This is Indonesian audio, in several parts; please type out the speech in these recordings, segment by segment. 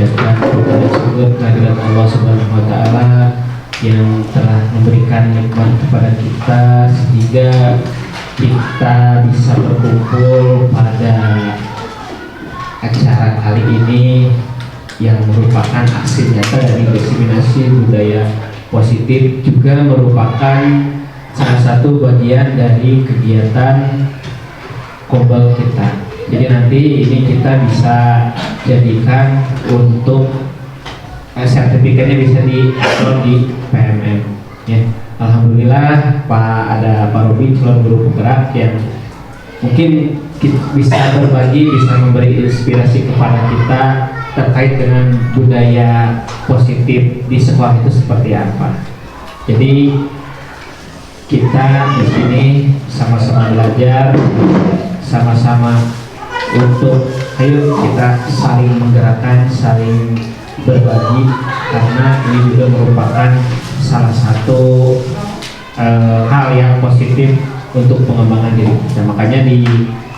memanjatkan puji dan syukur kehadirat Allah Subhanahu wa taala yang telah memberikan nikmat kepada kita sehingga kita bisa berkumpul pada acara kali ini yang merupakan aksi nyata dari diseminasi budaya positif, juga merupakan salah satu bagian dari kegiatan Kombal kita. Jadi nanti ini kita bisa jadikan untuk sertifikatnya bisa di-upload di PMM ya. Alhamdulillah ada Pak Robi, calon guru penggerak yang mungkin bisa berbagi, bisa memberi inspirasi kepada kita terkait dengan budaya positif di sekolah itu seperti apa. Jadi kita di sini sama-sama belajar, sama-sama untuk ayo kita saling menggerakkan, saling berbagi, karena ini juga merupakan salah satu hal yang positif untuk pengembangan diri kita. Makanya di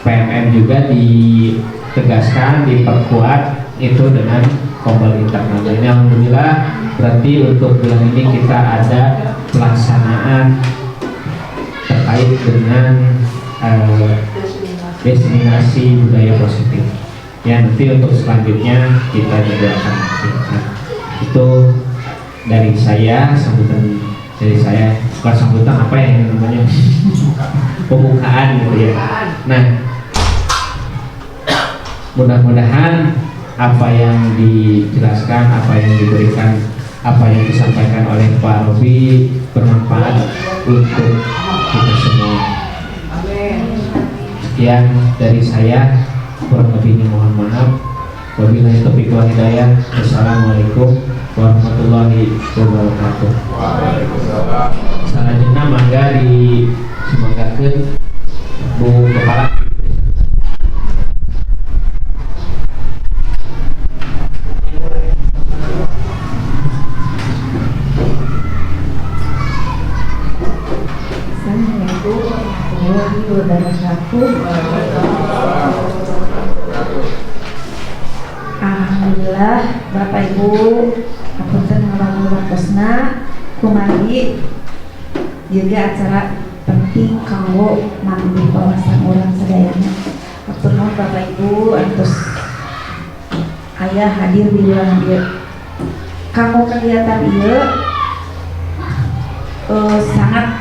PMM juga ditegaskan, diperkuat itu dengan Kombal internal. Ini alhamdulillah berarti untuk bulan ini kita ada pelaksanaan terkait dengan destinasi budaya positif ya. Nanti untuk selanjutnya kita juga akan lakukan. Itu dari saya, sambutan dari saya, bukan sambutan apa ya yang namanya pembukaan gitu ya. Nah, mudah-mudahan apa yang dijelaskan, apa yang diberikan, apa yang disampaikan oleh Pak Robi bermanfaat untuk kita semua. Sekian dari saya, kurang lebihnya mohon maaf. Wabillahi taufiq wal hidayah. Wassalamualaikum warahmatullahi wabarakatuh. Waalaikumsalam. Selanjutnya mangga disemanggakeun Bu Kepala. Alhamdulillah Bapak Ibu apunten ngabangun wakosna kumari juga acara penting kanggo nambah wawasan orang sadayana. Apunten Bapak Ibu antos aya hadir di ruangan ieu. Kanggo kegiatan ieu sangat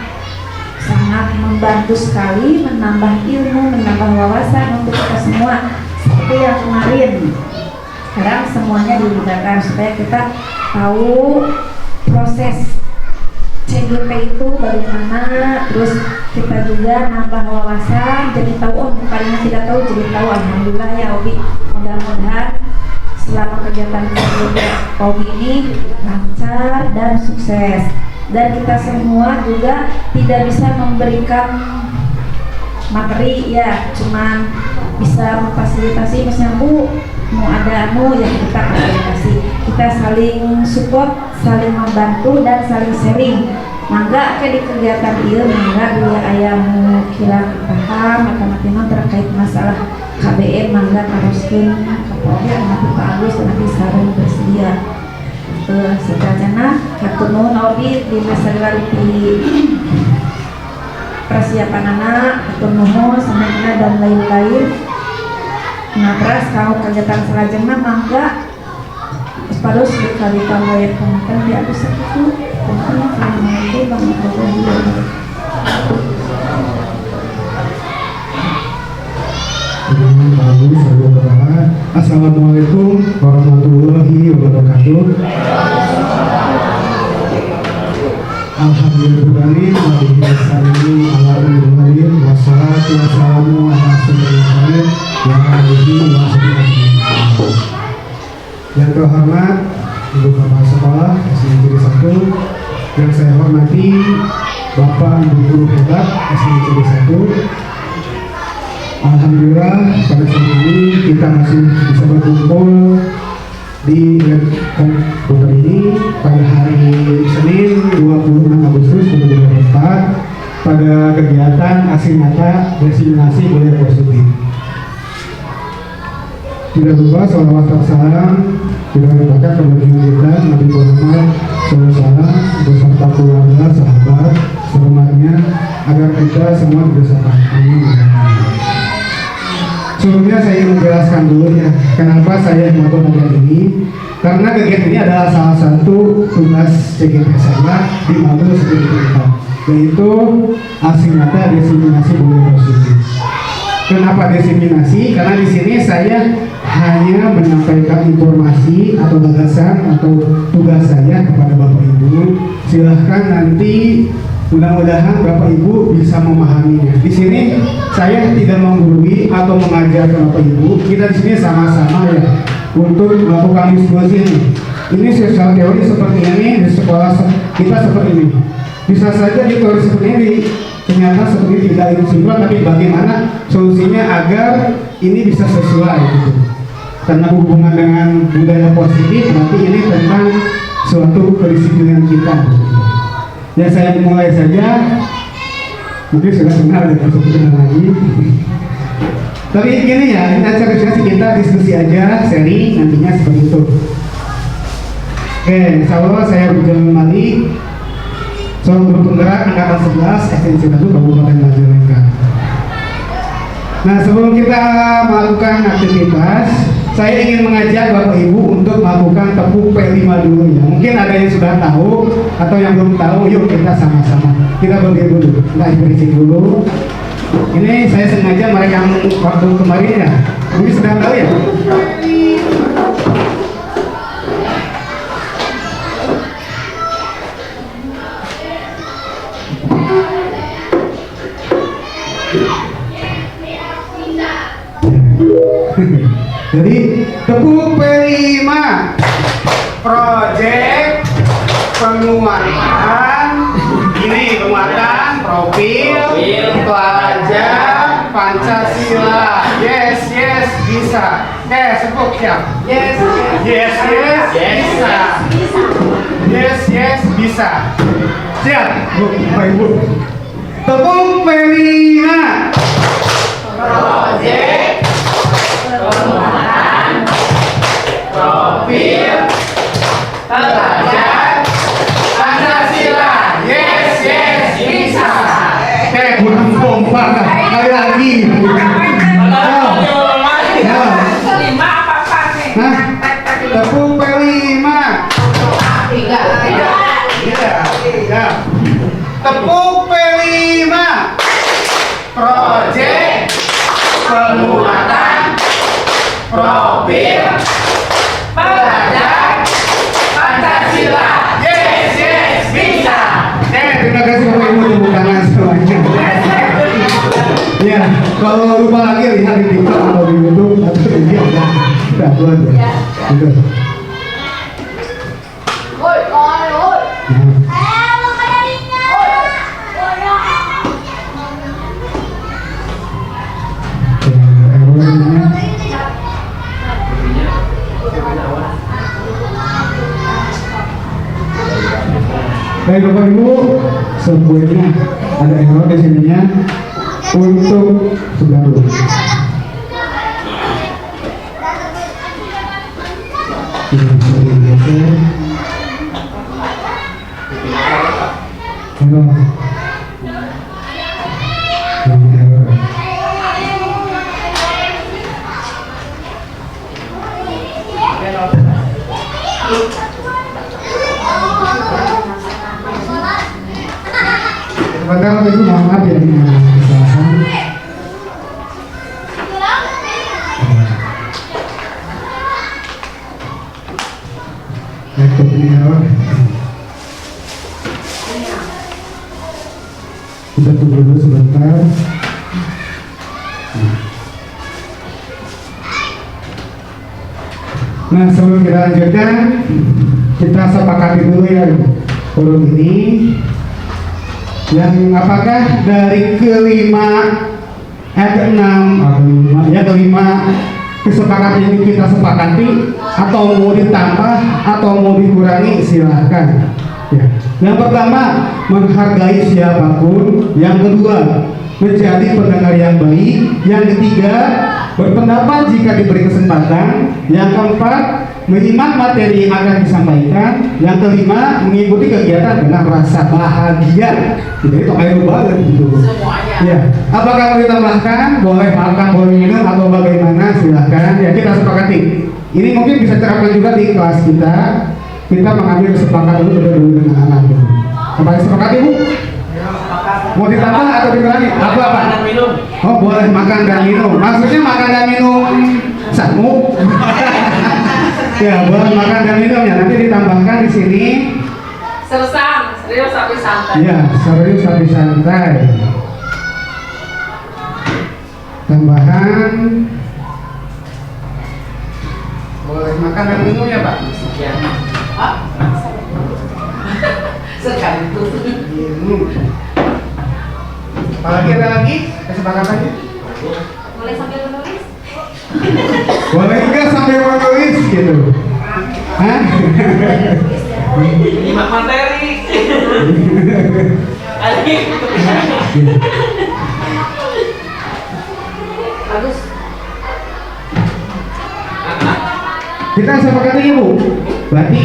membantu sekali, menambah ilmu, menambah wawasan untuk kita semua. Seperti yang kemarin, sekarang semuanya dilibatkan supaya kita tahu proses CGP itu bagaimana, terus kita juga nambah wawasan, jadi tahu, oh paling tidak tahu jadi tahu. Alhamdulillah ya Obi, mudah-mudahan selama kegiatan Obi ini lancar dan sukses. Dan kita semua juga tidak bisa memberikan materi ya, cuman bisa memfasilitasi. Misalnya Bu mau ada yang kita fasilitasi, kita saling support, saling membantu dan saling sharing. Mangga di kegiatan ieu mangga dulu ayam kira paham atau matiman terkait masalah KBM, mangga teruskeun Kapolri nanti Pak Agus nanti saling bersedia. Setelahnya katunun Obi di masalah di persiapan anak, katunun semuanya dan lain-lain. Nah terus kalau kegiatan selanjutnya mangga terus dikali proyek kemudian di atas itu tentunya selama itu banyak program. Assalamualaikum warahmatullahi wabarakatuh. Alhamdulillahirobbilalamin wassalatu wassalamu ala rasulillah wa alihi wa sahbihi. Yang terhormat Ibu Kepala Sekolah SDN 1, yang saya hormati Bapak Ibu Guru Hebat SDN 1. Alhamdulillah pada saat ini kita masih bisa berkumpul di komputer ini pada hari Senin 26 Agustus 2024 pada kegiatan aksi nyata destinasi budaya positif. Tidak lupa sholawat dan salam kita limpahkan kepada junjungan Nabi Muhammad SAW beserta keluarga, sahabat, semuanya agar kita semua bersama. Amin. Sebelumnya saya ingin menjelaskan dulu ya, kenapa saya melakukan kegiatan ini. Karena kegiatan ini adalah salah satu tugas CGP saya di modul seperti kita, yaitu aksi nyata diseminasi budaya positif. Kenapa diseminasi? Karena di sini saya hanya menyampaikan informasi atau gagasan atau tugas saya kepada Bapak Ibu. Silahkan nanti mudah-mudahan Bapak Ibu bisa memahaminya. Di sini saya tidak menggurui atau mengajar Bapak Ibu. Kita di sini sama-sama ya untuk melakukan diskusi ini. Ini secara teori seperti ini di sekolah kita seperti ini. Bisa saja di teori seperti ini ternyata seperti tidak kesimpulan, tapi bagaimana solusinya agar ini bisa sesuai gitu. Karena hubungan dengan budaya positif berarti ini tentang suatu kedisiplinan kita. Ya saya mulai saja. Mungkin sudah kenal dan masuk kenal lagi. Tapi gini ya, ini acara kita diskusi aja, sharing nantinya seperti itu. Oke, insya Allah saya berjalan kembali. Soal grup penggerak angkatan 11 SNC Batu Kabupaten Majalengka. Nah, sebelum kita melakukan aktivitas, saya ingin mengajak Bapak Ibu untuk melakukan tepuk P5 dulu ya. Mungkin ada yang sudah tahu atau yang belum tahu, yuk kita sama-sama. Kita berdiri dulu, kita berisik dulu. Ini saya sengaja merekam waktu kemarin ya. Ini sudah tahu ya. Jadi tepuk P5 project penguatan ini penguatan profil pelajar Pancasila. Yes bisa. Sebut ya. Yes bisa. Yes bisa. Siap Bu, Bapak Ibu. Tepuk P5 project penguatan profil pelajar Pancasila. Yes bisa. Kurang pompa kali lagi. Tepuk P5. Tepuk P5 project penguatan profil pelajar Pancasila. Yes bisa. Terima kasih Bapak Ibu, tepuk tangan semuanya. Ya, kalau lupa lagi lihat di TikTok atau di YouTube atau di video udah buat ya. Udah. Baik Bapak Ibu, sebenarnya ada error di sininya untuk sebelah dulu. Sebentar Bapak Ibu, mohon maaf ya ini kesalahan. Laptop ini error. Kita tunggu dulu sebentar. Nah, sebelum kita lanjutkan, kita sepakati dulu ya huruf ini. Yang apakah dari kelima kelima kesepakatan ini kita sepakati atau mau ditambah atau mau dikurangi, silahkan ya. Yang pertama, menghargai siapapun. Yang kedua, menjadi pendengar yang baik. Yang ketiga, berpendapat jika diberi kesempatan. Yang keempat, menyimak materi yang akan disampaikan. Yang kelima, mengikuti kegiatan dengan rasa bahagia. Jadi itu air banget gitu. Ya, apakah mau ditambahkan? Boleh makan, boleh minum, atau bagaimana? Silahkan. Ya, kita sepakati. Ini mungkin bisa terapkan juga di kelas kita. Kita mengambil kesepakatan dulu dengan anak. Gitu. Apakah sepakati, Bu? Mau ditambah atau dikurangi? Apa? Oh, boleh makan dan minum. Maksudnya makan dan minum samu. Ya, boleh makan dan minum ya. Nanti ditambahkan di sini. Serius tapi santai. Ya, serius tapi santai. Tambahan. Boleh makan dan minum ya, Pak? Ya. Sekali itu. Apalagi ada lagi kesepakatannya? Boleh sambil menulis? Boleh juga sambil menulis gitu. Hah? Nyimak materi. Bagus. Kita sepakatnya, Bu. Berarti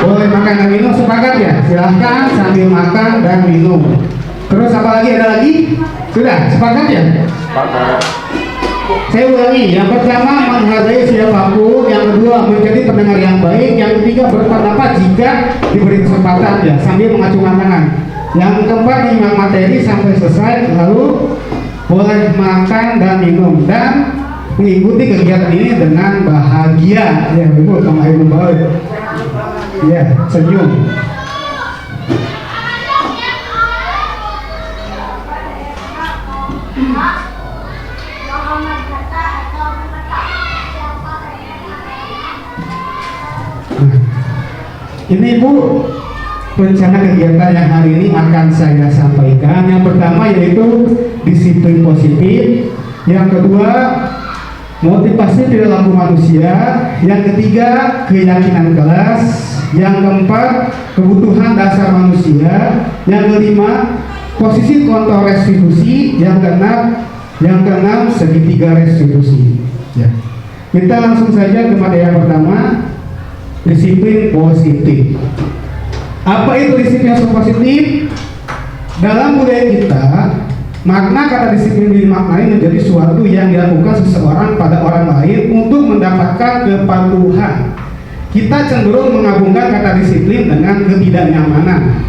boleh makan dan minum, sepakat ya? Silahkan sambil makan dan minum. Terus apa lagi, ada lagi? Sudah, sepakat ya? Sepakat. Saya ulangi, yang pertama menghargai siapapun, yang kedua menjadi pendengar yang baik, yang ketiga berpendapat jika diberi kesempatan ya, sambil mengacungkan tangan. Yang keempat menyimak materi sampai selesai, lalu boleh makan dan minum dan mengikuti kegiatan ini dengan bahagia. Ya, Ibu sama Ibu baik. Ya, senyum. Ini Bu, rencana kegiatan yang hari ini akan saya sampaikan. Yang pertama yaitu disiplin positif. Yang kedua, motivasi perilaku manusia. Yang ketiga, keyakinan kelas. Yang keempat, kebutuhan dasar manusia. Yang kelima, posisi kontrol restitusi. Yang keenam, segitiga restitusi. Ya. Kita langsung saja ke materi yang pertama. Disiplin positif. Apa itu disiplin yang positif? Dalam budaya kita, makna kata disiplin dimaknai menjadi suatu yang dilakukan seseorang pada orang lain untuk mendapatkan kepatuhan. Kita cenderung menggabungkan kata disiplin dengan ketidaknyamanan.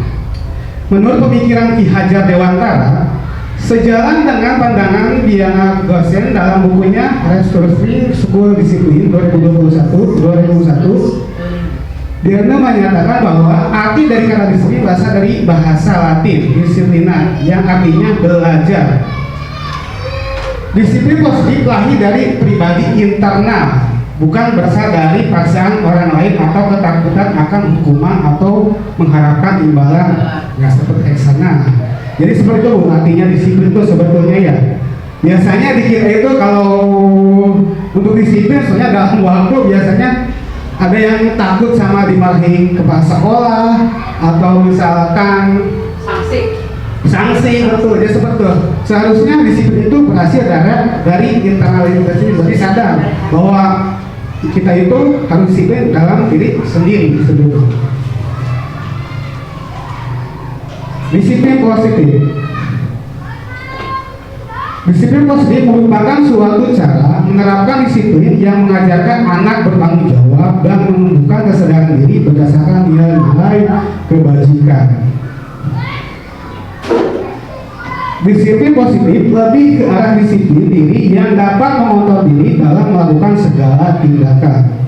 Menurut pemikiran Ki Hajar Dewantara, sejalan dengan pandangan Diana Gosen dalam bukunya Restoratif School Discipline 2021, Diana menyatakan bahwa arti dari kata disiplin berasal dari bahasa Latin disciplina yang artinya belajar. Disiplin positif lahir dari pribadi internal, bukan berasal dari paksaan orang lain atau ketakutan akan hukuman atau mengharapkan imbalan. Nggak seperti sana. Jadi seperti itu artinya disiplin itu sebetulnya ya. Biasanya dikira itu kalau untuk disiplin soalnya dalam waktu biasanya ada yang takut sama dimarahi kepala sekolah atau misalkan sanksi betul. Jadi seperti itu. Seharusnya disiplin itu berhasil dari internal itu sendiri. Berarti sadar bahwa kita itu harus disiplin dalam diri sendiri sebetulnya. Disiplin positif. Disiplin positif merupakan suatu cara menerapkan disiplin yang mengajarkan anak bertanggung jawab dan menumbuhkan kesadaran diri berdasarkan nilai-nilai kebajikan. Disiplin positif lebih ke arah disiplin diri yang dapat mengontrol diri dalam melakukan segala tindakan.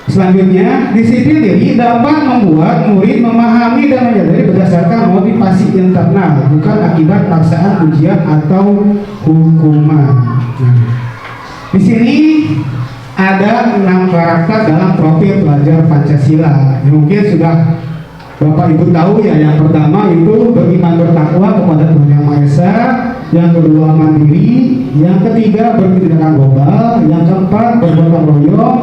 Selanjutnya, disiplin diri dapat membuat murid memahami dan menyadari berdasarkan motivasi internal, bukan akibat paksaan ujian atau hukuman. Di sini ada 6 karakter dalam profil pelajar Pancasila. Mungkin sudah Bapak Ibu tahu ya. Yang pertama itu beriman bertakwa kepada Tuhan Yang Maha Esa. Yang kedua mandiri. Yang ketiga bertindakan global. Yang keempat bergotong royong.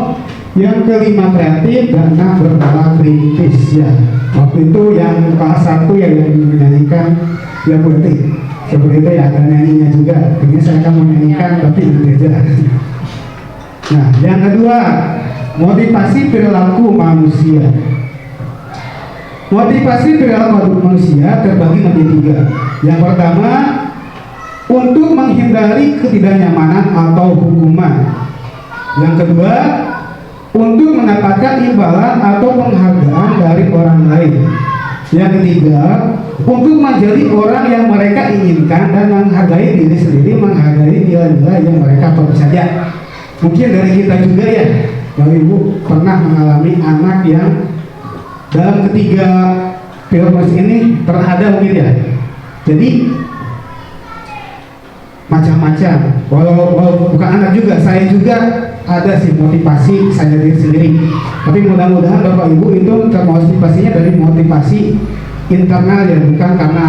Yang kelima kreatif dan enam berkala kritis ya. Waktu itu yang kelas 1 yang menyanyikan ya politik. Seperti itu ya, ada nyanyinya juga. Ini saya akan menyanyikan tapi nanti aja. Nah, yang kedua, motivasi perilaku manusia. Motivasi perilaku manusia terbagi menjadi tiga. Yang pertama, untuk menghindari ketidaknyamanan atau hukuman. Yang kedua, untuk mendapatkan imbalan atau penghargaan dari orang lain. Yang ketiga, untuk menjadi orang yang mereka inginkan dan menghargai diri sendiri, menghargai nilai-nilai yang mereka perlu saja. Mungkin dari kita juga ya, Bapak Ibu pernah mengalami anak yang dalam ketiga prioritas ini pernah ada mungkin ya. Jadi macam-macam. Walau bukan anak juga, saya juga ada sih motivasi saya diri sendiri. Tapi mudah-mudahan Bapak Ibu itu termotivasinya dari motivasi internal ya, bukan karena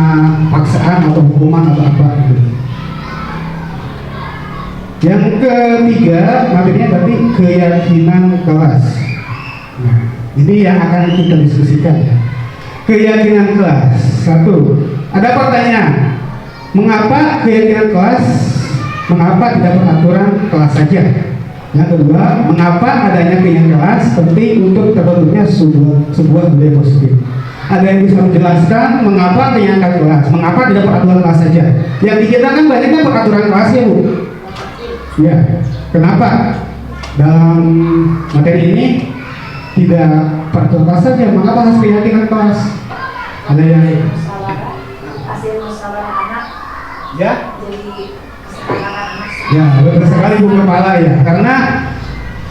paksaan atau hukuman atau apa gitu. Yang ketiga materinya berarti keyakinan kelas. Nah, ini yang akan kita diskusikan ya. Keyakinan kelas. Satu, ada pertanyaan. Mengapa keyakinan kelas? Mengapa tidak peraturan kelas saja? Yang kedua, mengapa adanya keyakinan kelas penting untuk terbentuknya sebuah budaya positif? Ada yang bisa menjelaskan mengapa keyakinan kelas? Mengapa tidak peraturan kelas saja? Yang di kita kan banyaknya peraturan kelas ya Bu. Ya, kenapa dalam materi ini tidak peraturan kelas saja? Mengapa harus keyakinan kelas? Ada yang Hasil musyawarah anak ya? jadi kesepakatan anak. Ya, betul sekali Bu Kepala ya. Karena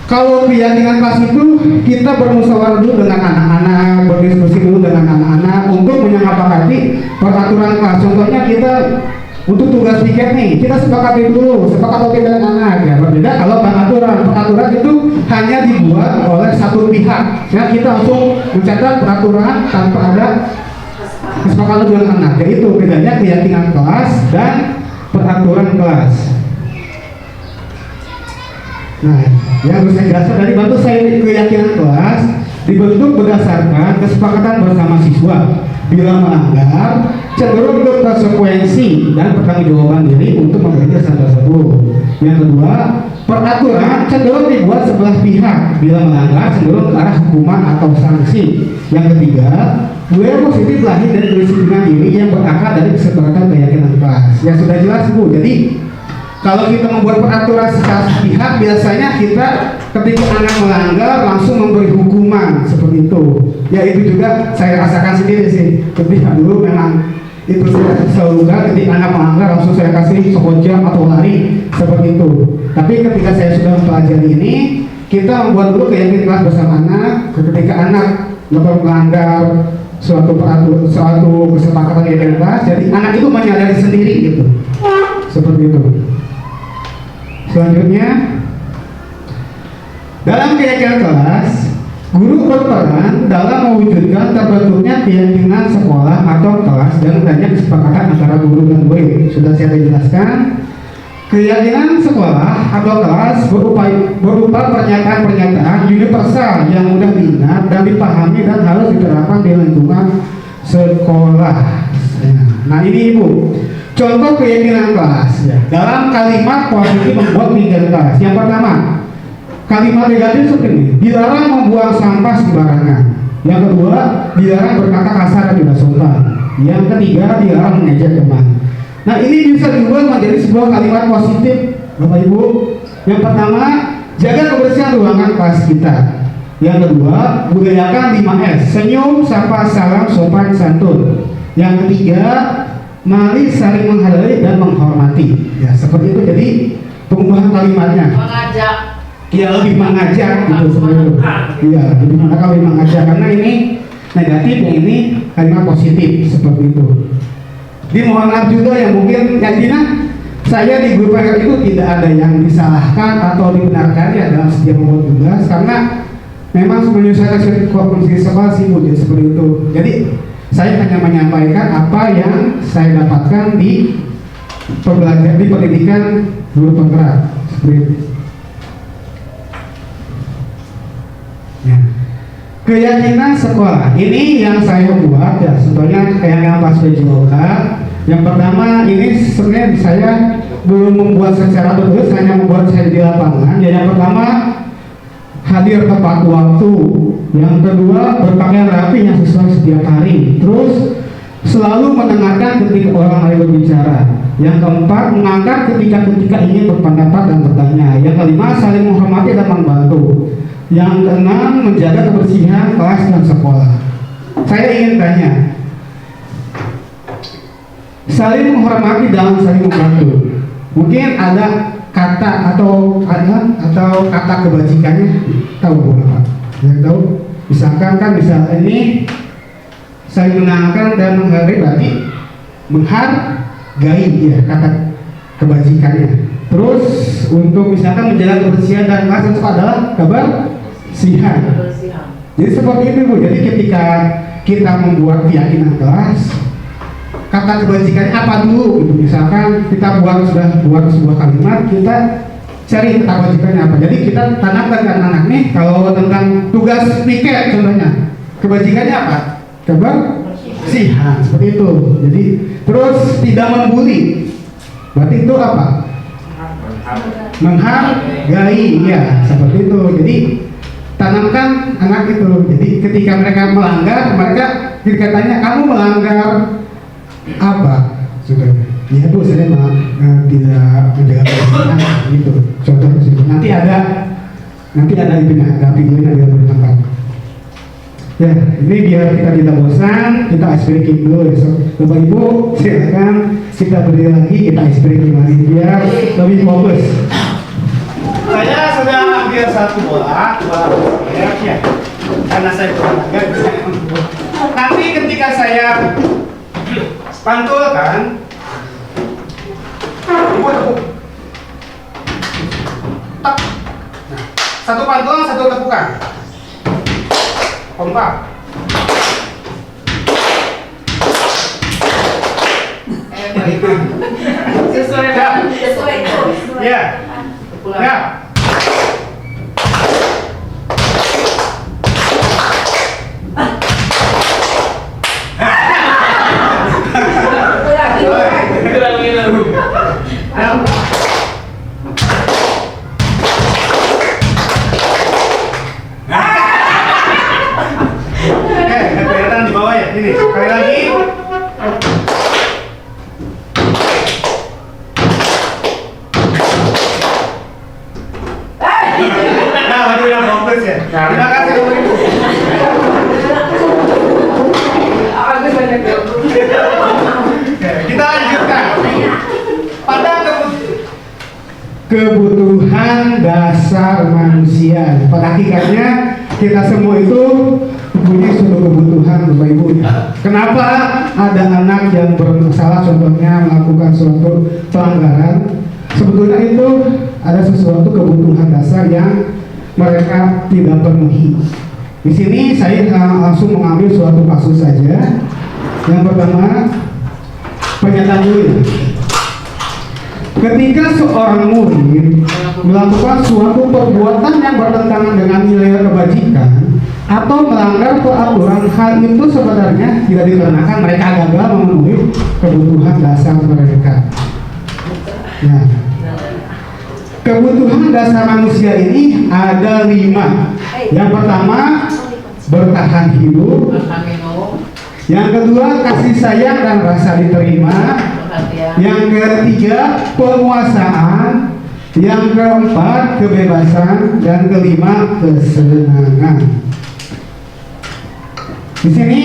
kalau keyakinan kelas itu kita bermusyawarah dulu dengan anak-anak, berdiskusi dulu dengan anak-anak untuk menyepakati peraturan kelas. Contohnya kita untuk tugas piket nih, kita sepakati dulu, sepakat oke dengan anak ya. Berbeda kalau peraturan itu hanya dibuat oleh satu pihak. Ya, kita langsung mencatat peraturan tanpa ada kesepakatan dengan anak. Yaitu bedanya keyakinan kelas dan peraturan kelas. Nah, yang harus saya jelaskan dari bantu saya keyakinan kelas dibentuk berdasarkan kesepakatan bersama siswa. Bila melanggar, cenderung berkonsekuensi dan pertanggungjawaban diri untuk memberi kesan tersebut. Yang kedua, peraturan cenderung dibuat sebelah pihak. Bila melanggar, cenderung ke arah hukuman atau sanksi. Yang ketiga, budaya positif lahir dari kedisiplinan diri yang berakar dari kesepakatan keyakinan kelas. Ya sudah jelas Bu. Jadi kalau kita membuat peraturan secara pihak, biasanya kita ketika anak melanggar langsung memberi hukuman seperti itu. Ya itu juga saya rasakan sendiri sih. Ketika dulu memang itu saya selalu ketika anak melanggar langsung saya kasih sekojam atau lari seperti itu. Tapi ketika saya sudah mempelajari ini, kita membuat dulu keyakinan kelas bersama anak. Ketika anak melanggar suatu kesepakatan keyakinan kelas, jadi anak itu menyadari sendiri gitu. Seperti itu. Selanjutnya, dalam keyakinan kelas, guru berperan dalam mewujudkan terbentuknya keyakinan sekolah atau kelas dan adanya kesepakatan antara guru dan murid. Sudah saya jelaskan, keyakinan sekolah atau kelas berupa pernyataan-pernyataan universal yang mudah diingat dan dipahami dan harus diterapkan di lingkungan sekolah. Nah ini Ibu, contoh keyakinan kelas ya. Dalam kalimat positif membuat keyakinan kelas. Yang pertama, kalimat negatif seperti ini: dilarang membuang sampah sembarangan. Yang kedua, dilarang berkata kasar dan tidak sopan. Yang ketiga, dilarang mengejek teman. Nah ini bisa diubah menjadi sebuah kalimat positif Bapak Ibu. Yang pertama, jaga kebersihan ruangan kelas kita. Yang kedua, budayakan 5S: senyum, sapa, salam, sopan, santun. Yang ketiga, mari saling menghargai dan menghormati. Ya seperti itu. Jadi pengubahan kalimatnya. Mengajak. Ya lebih mengajak gitu seperti itu. Iya lebih mengajak karena ini negatif, yang ini kalimat positif seperti itu. Jadi mohon maaf juga yang mungkin yang dina saya di grup PKR itu tidak ada yang disalahkan atau dibenarkan ya dalam setiap membuat tugas, karena memang menyelesaikan kondisi sekolah sih Bu, seperti itu. Jadi saya hanya menyampaikan apa yang saya dapatkan di pembelajaran di pendidikan guru penggerak seperti itu. Ya. Keyakinan sekolah ini yang saya buat ya, sebetulnya keyakinan pas PJOK Yang pertama ini sebenarnya saya belum membuat secara betul, hanya membuat saya di lapangan. Yang pertama hadir tepat waktu. Yang kedua berpakaian rapi yang sesuai setiap hari. Terus selalu mendengarkan ketika orang lain berbicara. Yang keempat mengangkat ketika ingin berpendapat dan bertanya. Yang kelima saling menghormati dan membantu. Yang keenam menjaga kebersihan kelas dan sekolah. Saya ingin tanya, saling menghormati dalam saling membantu. Mungkin ada kata atau kata kebajikannya, tahu Bapak? Yang tahu? Misalkan kan ini saling menangkan dan menghargai, berarti menghargai ya kata kebajikannya. Terus untuk misalkan menjaga kebersihan dan kelas itu adalah kebersihan. Jadi seperti itu Bu. Jadi ketika kita membuat keyakinan kelas, kata kebajikannya apa dulu gitu. Misalkan kita sudah buat sebuah kalimat, kita cari kata kebajikannya apa. Jadi kita tanamkan ke anak-anak nih, kalau tentang tugas piket contohnya, kebajikannya apa? Kebersihan, seperti itu. Jadi terus tidak membuli, berarti itu apa? Menghargai, ya seperti itu. Jadi tanamkan anak itu. Jadi ketika mereka melanggar, mereka tanya kamu melanggar apa? Sudah. Ya Bu, saya tidak menjaga kebersihan gitu. Contoh situ. Nanti ada videonya biar bertangkap. Ya, ini biar kita tidak bosan, kita ice breaking dulu ya. Bapak Ibu, silakan kita berdiri lagi, kita ice breaking lagi biar lebih fokus. Saya sudah ambil satu bola ya. Karena saya berolahraga, nanti ketika saya pantulkan, tak. Nah, satu pantulan, satu tepukan. Kompak. Sesuai. Ya. Ya. Kelihatan di bawah ya. Ini sekali lagi. Nah, waduh yang fokus ya. Terima kasih Bapak Ibu. Kita lanjutkan. Pada kebutuhan dasar manusia. Pada hakikatnya kita semua itu punya suatu kebutuhan Bapak Ibu. Kenapa ada anak yang bersalah contohnya melakukan suatu pelanggaran? Sebetulnya itu ada sesuatu kebutuhan dasar yang mereka tidak penuhi. Di sini saya langsung mengambil suatu kasus saja. Yang pertama, pernyataan dulu ya. Ketika seorang murid melakukan suatu perbuatan yang bertentangan dengan nilai kebajikan atau melanggar peraturan, hal itu sebenarnya tidak dikarenakan mereka gagal memenuhi kebutuhan dasar mereka. Nah, kebutuhan dasar manusia ini ada 5. Yang pertama, bertahan hidup. Yang kedua, kasih sayang dan rasa diterima. Yang ketiga, penguasaan. Yang keempat, kebebasan. Dan kelima, kesenangan. Di sini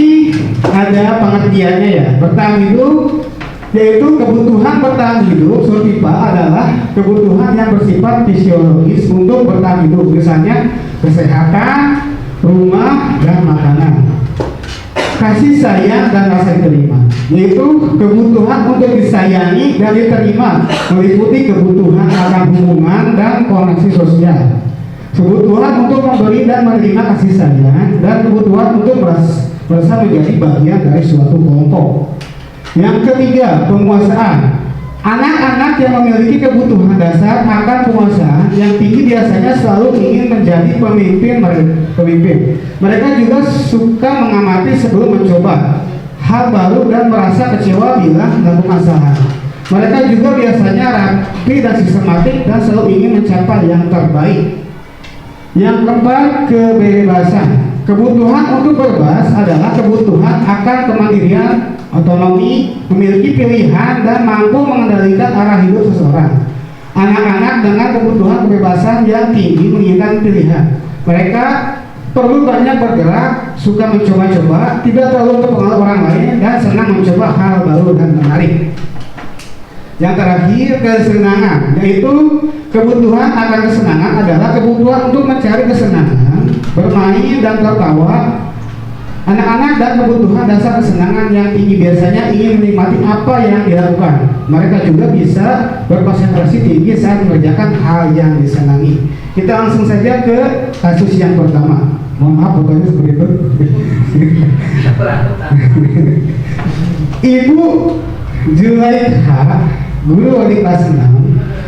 ada pengertiannya ya. Bertahan hidup yaitu kebutuhan bertahan hidup Surtipa adalah kebutuhan yang bersifat fisiologis untuk bertahan hidup, misalnya kesehatan, rumah, dan makanan. Kasih sayang dan rasa diterima yaitu kebutuhan untuk disayangi dan diterima, meliputi kebutuhan akan hubungan dan koneksi sosial, kebutuhan untuk memberi dan menerima kasih sayang, dan kebutuhan untuk merasa menjadi bagian dari suatu kelompok. Yang ketiga, penguasaan. Anak-anak yang memiliki kebutuhan dasar akan penguasaan yang tinggi biasanya selalu ingin menjadi pemimpin. Mereka juga suka mengamati sebelum mencoba. hal baru dan merasa kecewa bila melakukan kesalahan. Mereka juga biasanya rapi dan sistematik dan selalu ingin mencapai yang terbaik. Yang keempat, kebebasan. Kebutuhan untuk bebas adalah kebutuhan akan kemandirian, otonomi, memiliki pilihan, dan mampu mengendalikan arah hidup seseorang. Anak-anak dengan kebutuhan kebebasan yang tinggi menginginkan pilihan. Mereka perlu banyak bergerak, suka mencoba-coba, tidak terlalu terpengaruh orang lain, dan senang mencoba hal baru dan menarik. Yang terakhir, kesenangan, yaitu kebutuhan akan kesenangan adalah kebutuhan untuk mencari kesenangan, bermain dan tertawa. Anak-anak dan kebutuhan dasar kesenangan yang tinggi biasanya ingin menikmati apa yang dilakukan. Mereka juga bisa berkonsentrasi tinggi saat mengerjakan hal yang disenangi. Kita langsung saja ke kasus yang pertama. Mohon maaf pokoknya seperti itu. Ibu Zulaikha, guru di kelas 6,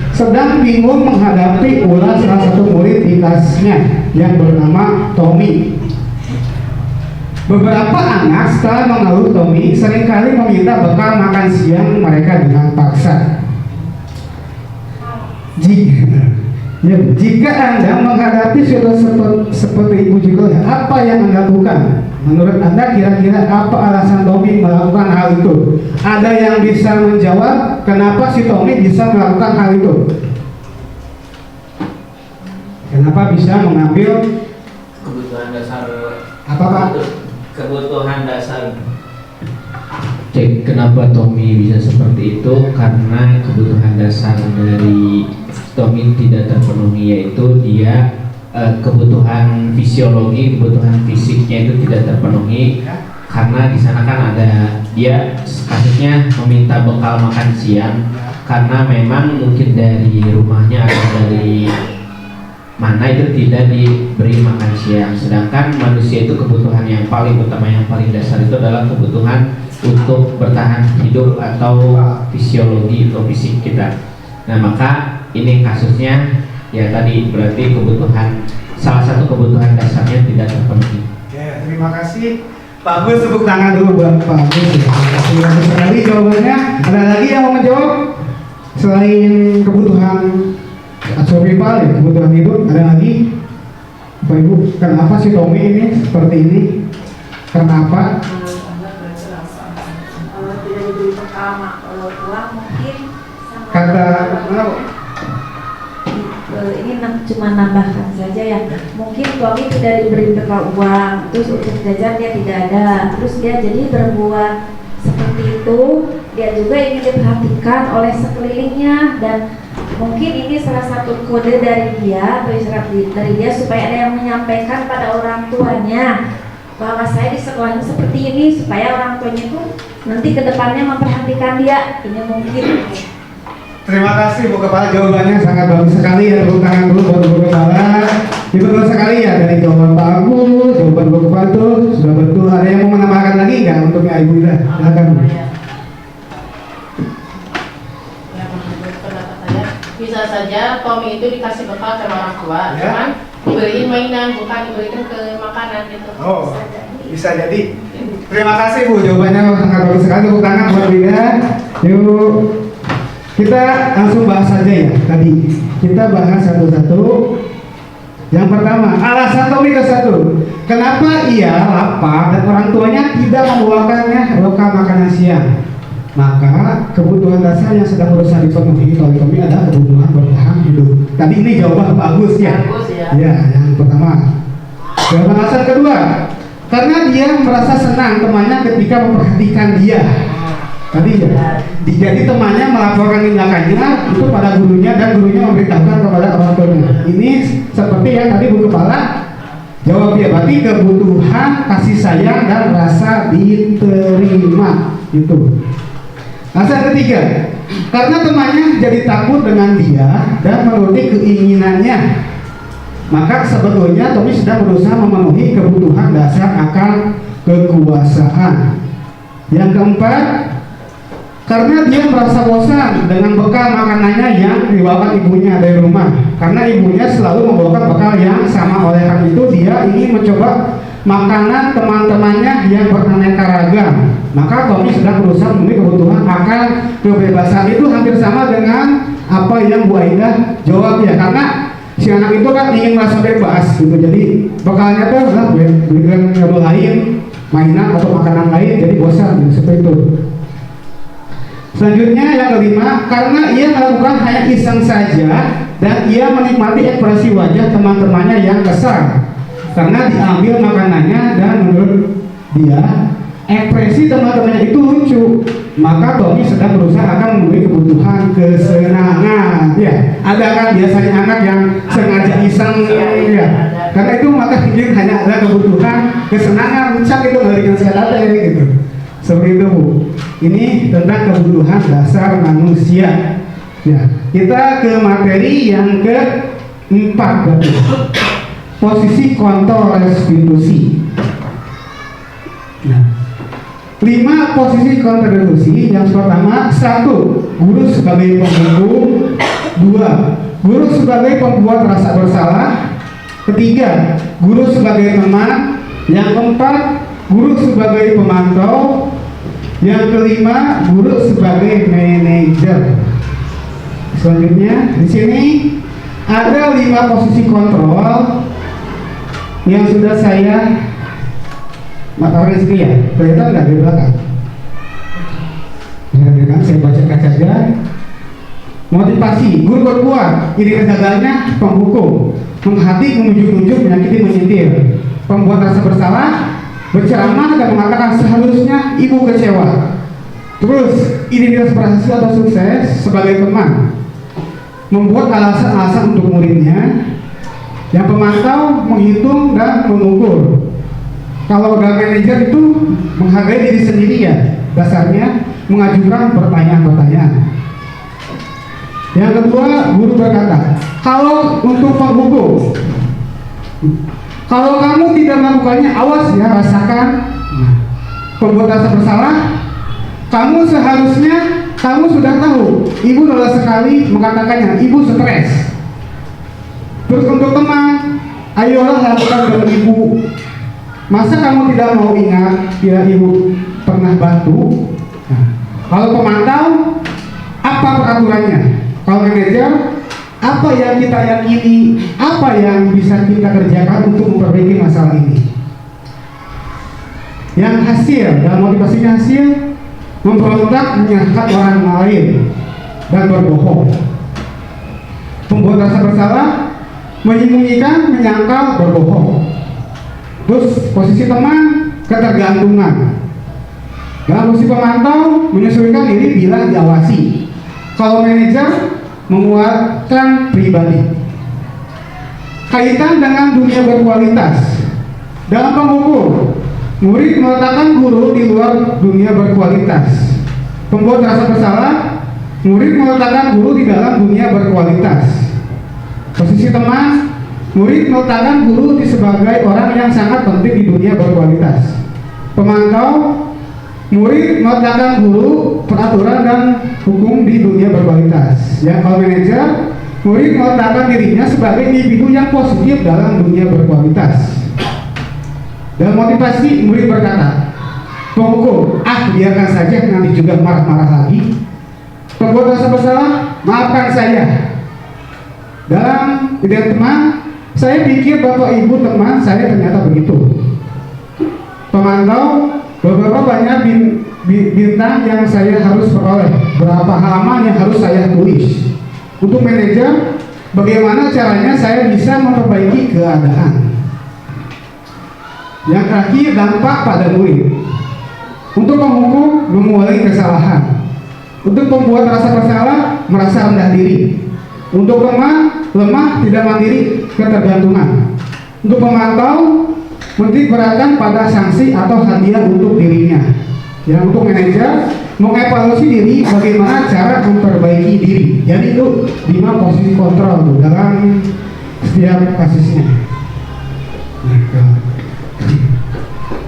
sedang bingung menghadapi ulah salah satu murid di kelasnya yang bernama Tommy. Beberapa anak setelah mengeluh Tommy seringkali meminta bekal makan siang mereka dengan paksa. Jika Anda menghadapi situasi seperti Ibu juga, apa yang Anda lakukan? Menurut Anda kira-kira apa alasan Tommy melakukan hal itu? Ada yang bisa menjawab kenapa si Tommy bisa melakukan hal itu? Kenapa bisa mengambil Kebutuhan dasar apa Pak? Kebutuhan dasar. Cek kenapa Tommy bisa seperti itu, karena kebutuhan dasar dari Tommy tidak terpenuhi, yaitu dia kebutuhan fisiologi, kebutuhan fisiknya itu tidak terpenuhi. Karena di sana kan ada dia kasusnya meminta bekal makan siang karena memang mungkin dari rumahnya atau dari mana itu tidak diberi makan siang. Sedangkan manusia itu kebutuhan yang paling utama, yang paling dasar itu adalah kebutuhan untuk bertahan hidup atau fisiologi atau fisik kita. Nah maka ini kasusnya ya tadi berarti kebutuhan, salah satu kebutuhan dasarnya tidak terpenuhi. Oke, terima kasih Pak Agus, tepuk tangan dulu buat Pak Agus. Terima kasih banyak sekali jawabannya. Ada lagi yang mau menjawab selain kebutuhan survival ya, kebutuhan hidup, ada lagi Bapak Ibu? Kenapa si Tommy ini seperti ini? Kenapa? Tidak diberi bekal uang mungkin sama Kata ini cuma nambahkan saja ya, mungkin Tommy tidak diberi bekal uang, terus untuk jajan dia tidak ada, terus dia jadi berbuat seperti itu. Dia juga ingin diperhatikan oleh sekelilingnya, dan mungkin ini salah satu kode dari dia atau isyarat dari dia supaya ada yang menyampaikan pada orang tuanya bahwa saya di sekolahnya seperti ini, supaya orang tuanya itu nanti kedepannya memperhatikan dia. Ini mungkin. Terima kasih Bu Kepala, jawabannya sangat bagus sekali ya. Tepuk tangan dulu buat Bu Kepala. Betul sekali ya, dari jawaban Pak Agus, jawaban Bu Kepala itu sudah betul. Ada yang mau menambahkan lagi nggak untuk Ibu Ida? Silakan. Ya, menurut pendapat saya, bisa saja Tommy itu dikasih bekal sama orang tua, Ya. cuman diberiin mainan, bukan diberikan ke makanan gitu. Oh, bisa jadi. Terima kasih Bu, jawabannya sangat bagus sekali. Tepuk tangan buat Bu Ida. Yuk, kita langsung bahas saja ya. Tadi kita bahas satu-satu. Yang pertama, alasan Tommy ke satu. Kenapa ia lapar dan orang tuanya tidak membawakannya bekal makanan siang? Maka kebutuhan dasar yang sedang berusaha dipenuhi oleh Tommy adalah kebutuhan bertahan hidup. Tadi ini jawaban bagus ya. Bagus ya. Ya, yang pertama. Jawaban alasan kedua, karena dia merasa senang temannya ketika memperhatikan dia. Tadi ya, jadi temannya melaporkan tindakannya itu pada gurunya dan gurunya memberitahukan kepada orang tuanya. Ini seperti yang tadi Bu Kepala jawab ya, berarti kebutuhan kasih sayang dan rasa diterima itu. Alasan ketiga, karena temannya jadi takut dengan dia dan menuruti keinginannya. Maka sebetulnya Tommy sedang berusaha memenuhi kebutuhan dasar akan kekuasaan. Yang keempat, karena dia merasa bosan dengan bekal makanannya yang dibawakan ibunya dari rumah. Karena ibunya selalu membawakan bekal yang sama, oleh karena itu dia ingin mencoba makanan teman-temannya yang beraneka ragam. Maka Tommy sedang berusaha memenuhi kebutuhan akan kebebasan. Itu hampir sama dengan apa yang Bu Aida jawab ya, karena si anak itu kan ingin merasa bebas gitu. Jadi bekalnya tuh adalah berikan kabel lain, mainan atau makanan lain, jadi bosan gitu, seperti itu. Selanjutnya yang kelima, karena ia melakukan hanya iseng saja dan ia menikmati ekspresi wajah teman-temannya yang kesal karena diambil makanannya, dan menurut dia ekspresi teman-temannya itu lucu, maka Tommy sedang berusaha akan memenuhi kebutuhan kesenangan. Ya, ada kan biasanya anak yang sengaja iseng ya, karena itu maka mungkin hanya ada kebutuhan kesenangan, cak itu ngerikan saya gitu. Seperti itu Bu. Ini tentang kebutuhan dasar manusia. Ya, kita ke materi yang keempat berarti. Posisi kontrol restitusi. Nah, 5 posisi kontrol restitusi. Yang pertama, 1. Guru sebagai penghukum. 2. Guru sebagai pembuat rasa bersalah. 3. Guru sebagai teman. Yang keempat, guru sebagai pemantau. Yang kelima, guru sebagai manajer. Selanjutnya, di sini ada 5 posisi kontrol yang sudah saya matakan di sini ya. Kelihatan nggak di belakang? Ya, saya bacakan saja. Motivasi, guru berbuat, iri gagalnya penghukum, menghati, menunjuk-nunjuk, menyakiti, menyentil, pembuat rasa bersalah, berceramah dan mengatakan seharusnya ibu kecewa. Terus identitas berhasil atau sukses sebagai teman, membuat alasan-alasan untuk muridnya. Yang pemantau, menghitung dan mengukur. Kalau dalam manajer itu menghargai diri sendiri ya, dasarnya mengajukan pertanyaan-pertanyaan. Yang kedua, guru berkata, kalau untuk penghukum, kalau kamu tidak melakukannya, awas ya, rasakan pembuat rasa bersalah. Kamu seharusnya, kamu sudah tahu, ibu lelah sekali mengatakannya, ibu stres. Terus untuk teman, ayolah lakukan dengan ibu. Masa kamu tidak mau ingat bila ibu pernah bantu? Nah, kalau pemantau, apa peraturannya? Kalau manajer, apa yang kita yakini, apa yang bisa kita kerjakan untuk memperbaiki masalah ini. Yang hasil, dalam motivasinya hasil, memberontak, menyangkal orang lain, dan berbohong. Pembuat rasa bersalah, menyembunyikan, menyangkal, berbohong. Terus posisi teman, ketergantungan. Dalam posisi pemantau, menyesuaikan diri bila diawasi. Kalau manajer, menguatkan pribadi. Kaitan dengan dunia berkualitas. Dalam penghukum, murid meletakkan guru di luar dunia berkualitas. Pembuat rasa bersalah, murid meletakkan guru di dalam dunia berkualitas. Posisi teman, murid meletakkan guru di sebagai orang yang sangat penting di dunia berkualitas. Pemantau, murid meletakkan guru, peraturan dan hukum di dunia berkualitas. Yang kalau manajer, murid meletakkan dirinya sebagai individu yang positif dalam dunia berkualitas. Dalam motivasi, murid berkata, penghukum, biarkan saja, nanti juga marah-marah lagi. Pembuat rasa bersalah, maafkan saya. Dalam ide teman, saya pikir bapak ibu teman saya ternyata begitu. Pemantau, beberapa banyak bintang yang saya harus peroleh, berapa halaman yang harus saya tulis. Untuk manajer, bagaimana caranya saya bisa memperbaiki keadaan. Yang terakhir, dampak pada murid. Untuk penghukum, mengulangi kesalahan. Untuk pembuat rasa bersalah, merasa rendah diri. Untuk teman, lemah, tidak mandiri, ketergantungan. Untuk pemantau, menitik beratkan pada sanksi atau hadiah untuk dirinya. Yang untuk manajer, mengevaluasi diri, bagaimana cara memperbaiki diri. Jadi itu 5 posisi kontrol dalam setiap kasusnya.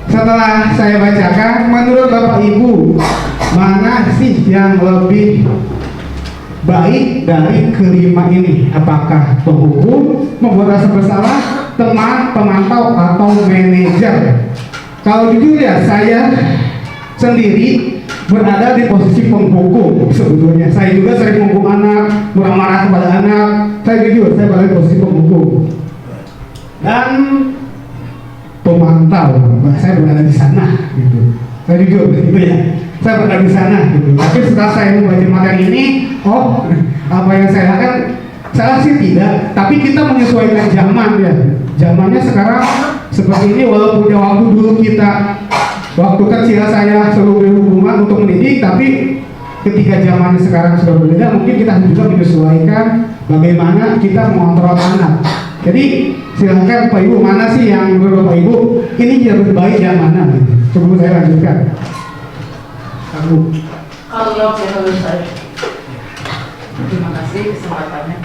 Setelah saya bacakan, menurut Bapak Ibu, mana sih yang lebih baik dari kelima ini? Apakah penghukum, membuat rasa bersalah, teman, pemantau, atau manajer. Kalau jujur ya, saya sendiri berada di posisi penghukum sebetulnya. Saya juga sering menghukum anak, marah-marah kepada anak. Saya jujur, saya berada di posisi penghukum dan pemantau. Saya berada di sana, gitu. Saya jujur, gitu ya. Saya berada di sana, gitu. Tapi setelah saya membaca materi ini, oh, apa yang saya lakukan salah sih tidak. Tapi kita menyesuaikan zaman ya. Zamannya sekarang seperti ini, walaupun waktu dulu kita waktu kecil saya selalu beri hukuman untuk mendidik, tapi ketika zamannya sekarang sudah berbeda, mungkin kita juga menyesuaikan bagaimana kita mengontrol anak. Jadi silakan Pak Ibu, mana sih yang menurut Pak Ibu ini lebih baik yang mana? Gitu. Sebelum saya lanjutkan. Aku. Kalau jawab ya menurut saya. Terima kasih kesempatannya.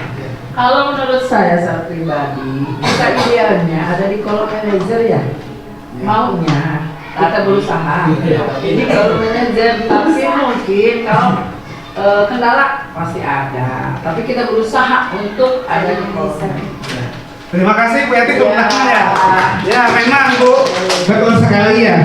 Kalau menurut Saya pribadi, kita idealnya ada di kolom manajer ya, maunya kita berusaha. Jadi kalau manajer, tapi mungkin kalau kendala pasti ada, tapi kita berusaha untuk ada di kolom. Terima kasih Bu Yati kebenarannya. Ya memang Bu, betul sekali ya.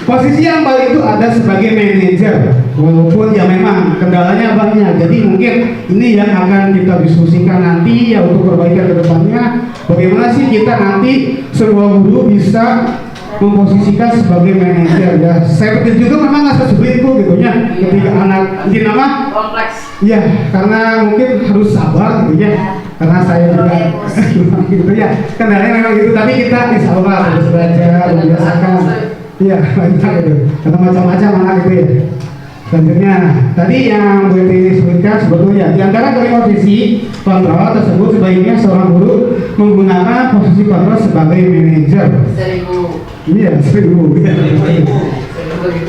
Posisi yang baik itu ada sebagai manajer, walaupun ya memang kendalanya banyak. Jadi mungkin ini yang akan kita diskusikan nanti ya untuk perbaikan ke depannya. Bagaimana sih kita nanti semua guru bisa memposisikan sebagai manajer ya. Saya pikir juga memang nggak sesulit Bu gitu ya. Ketika anak ini nama kompleks. ya, karena mungkin harus sabar gitu ya. Karena saya juga gitu ya. Kendalanya memang gitu, tapi kita insya Allah harus belajar, membiasakan. Iya, banyak gitu. Karena macam-macam anak gitu ya. Selanjutnya, tadi yang Bu Yati sebutkan sebetulnya di antara kelima posisi kontrol tersebut sebaiknya seorang guru menggunakan posisi kontrol sebagai manajer. 1000. Iya, 1000. Ya.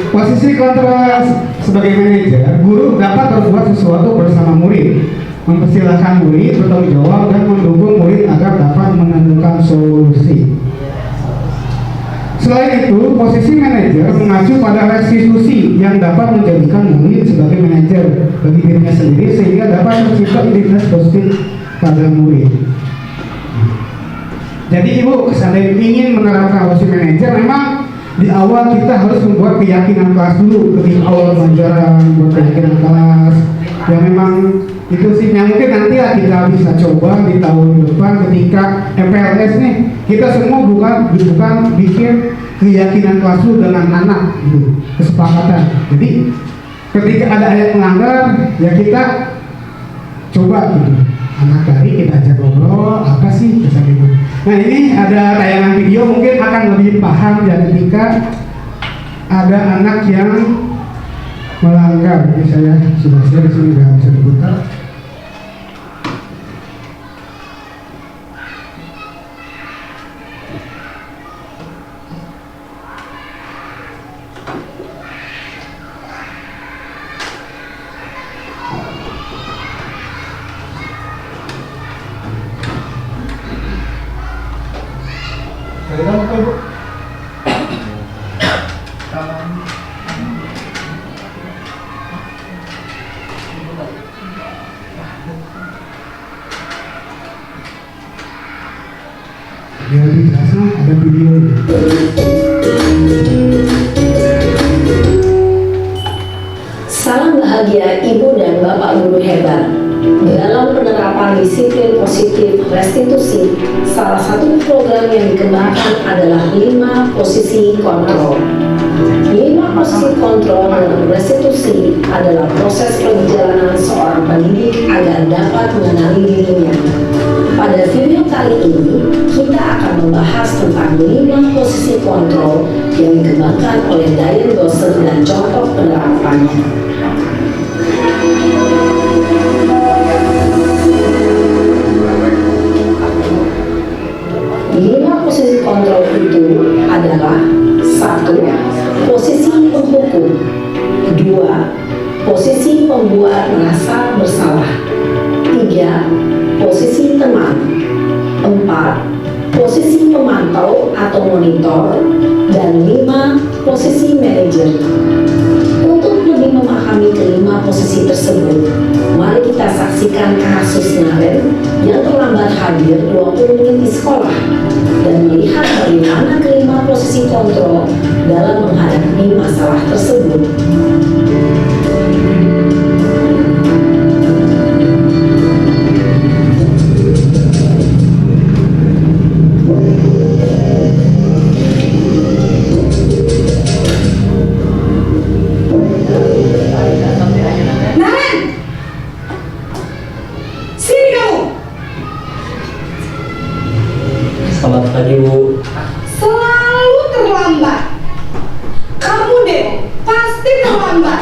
Posisi kontrol sebagai manajer, guru dapat berbuat sesuatu bersama murid, mempersilahkan murid bertanggung jawab dan mendukung murid agar dapat menemukan solusi. Selain itu, posisi manajer mengacu pada restitusi yang dapat menjadikan murid sebagai manajer bagi dirinya sendiri sehingga dapat mencipta identitas positif pada murid. Jadi Ibu, seandainya ingin menerapkan posisi manajer, memang di awal kita harus membuat keyakinan kelas dulu ketika awal pelajaran, buat keyakinan kelas. Ya memang itu sih yang mungkin nanti ya kita bisa coba di tahun depan ketika MPLS nih, kita semua bukan bikin keyakinan kelas dulu dengan anak gitu, kesepakatan. Jadi ketika ada ayat melanggar ya kita coba gitu, anak dari kita ajak ngobrol apa sih kesan itu. Nah ini ada tayangan video mungkin akan lebih paham ya ketika ada anak yang melanggar. Ini saya sudah share di sini, nggak bisa diputar. Biar lebih jelas ada video. Salam bahagia Ibu dan Bapak Guru hebat. Dalam penerapan disiplin positif restitusi, salah satu program yang dikembangkan adalah 5 posisi kontrol. 5 posisi kontrol dalam restitusi adalah proses perjalanan seorang pendidik agar dapat mengenali dirinya. Pada video kali ini, kita akan membahas tentang 5 posisi kontrol yang dikembangkan oleh Diane Gosser dan contoh penerapannya. 5 posisi kontrol itu adalah 1. Posisi penghukum. 2. Posisi pembuat merasa bersalah. 3. Posisi teman. 4. Posisi pemantau atau monitor. Dan 5. Posisi manajer. Untuk lebih memahami kelima 5 posisi tersebut. Mari kita saksikan kasus Naren yang terlambat hadir 20 menit di sekolah dan melihat bagaimana kelima posisi kontrol dalam menghadapi masalah tersebut. Selamat pagi, Bu. Selalu terlambat. Kamu deh pasti terlambat.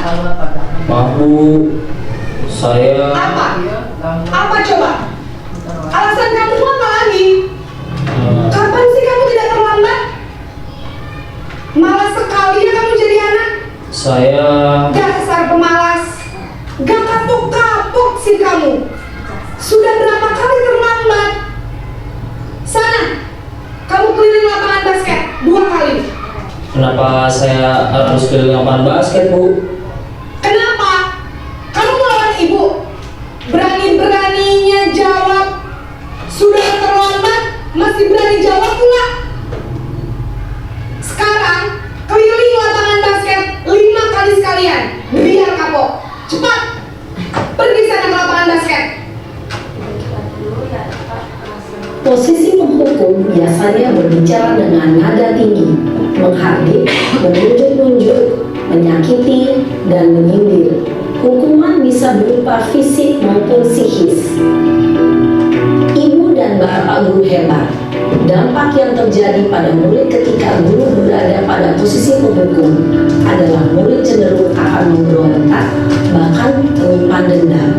Maaf, Bu. Saya Apa coba? Alasan kamu apa lagi? Kapan sih kamu tidak terlambat? Malas sekali ya kamu jadi anak. saya Dasar pemalas. Gak kapok-kapok sih kamu. Sudah berapa kali terlambat? Sana, kamu keliling lapangan basket 2 kali. kenapa saya harus keliling lapangan basket, Bu? Kenapa? Kamu melawan ibu. Berani-beraninya jawab. Sudah terlambat, masih berani jawab pula. Sekarang, keliling lapangan basket 5 kali sekalian. Biar kapok. Cepat. Pergi sana ke lapangan basket. Posisi penghukum biasanya berbicara dengan nada tinggi, menghardik, menunjuk-nunjuk, menyakiti, dan menyindir. Hukuman bisa berupa fisik maupun psikis. Ibu dan bapak guru hebat. Dampak yang terjadi pada murid ketika guru berada pada posisi penghukum adalah murid cenderung akan memberontak, bahkan menyimpan dendam.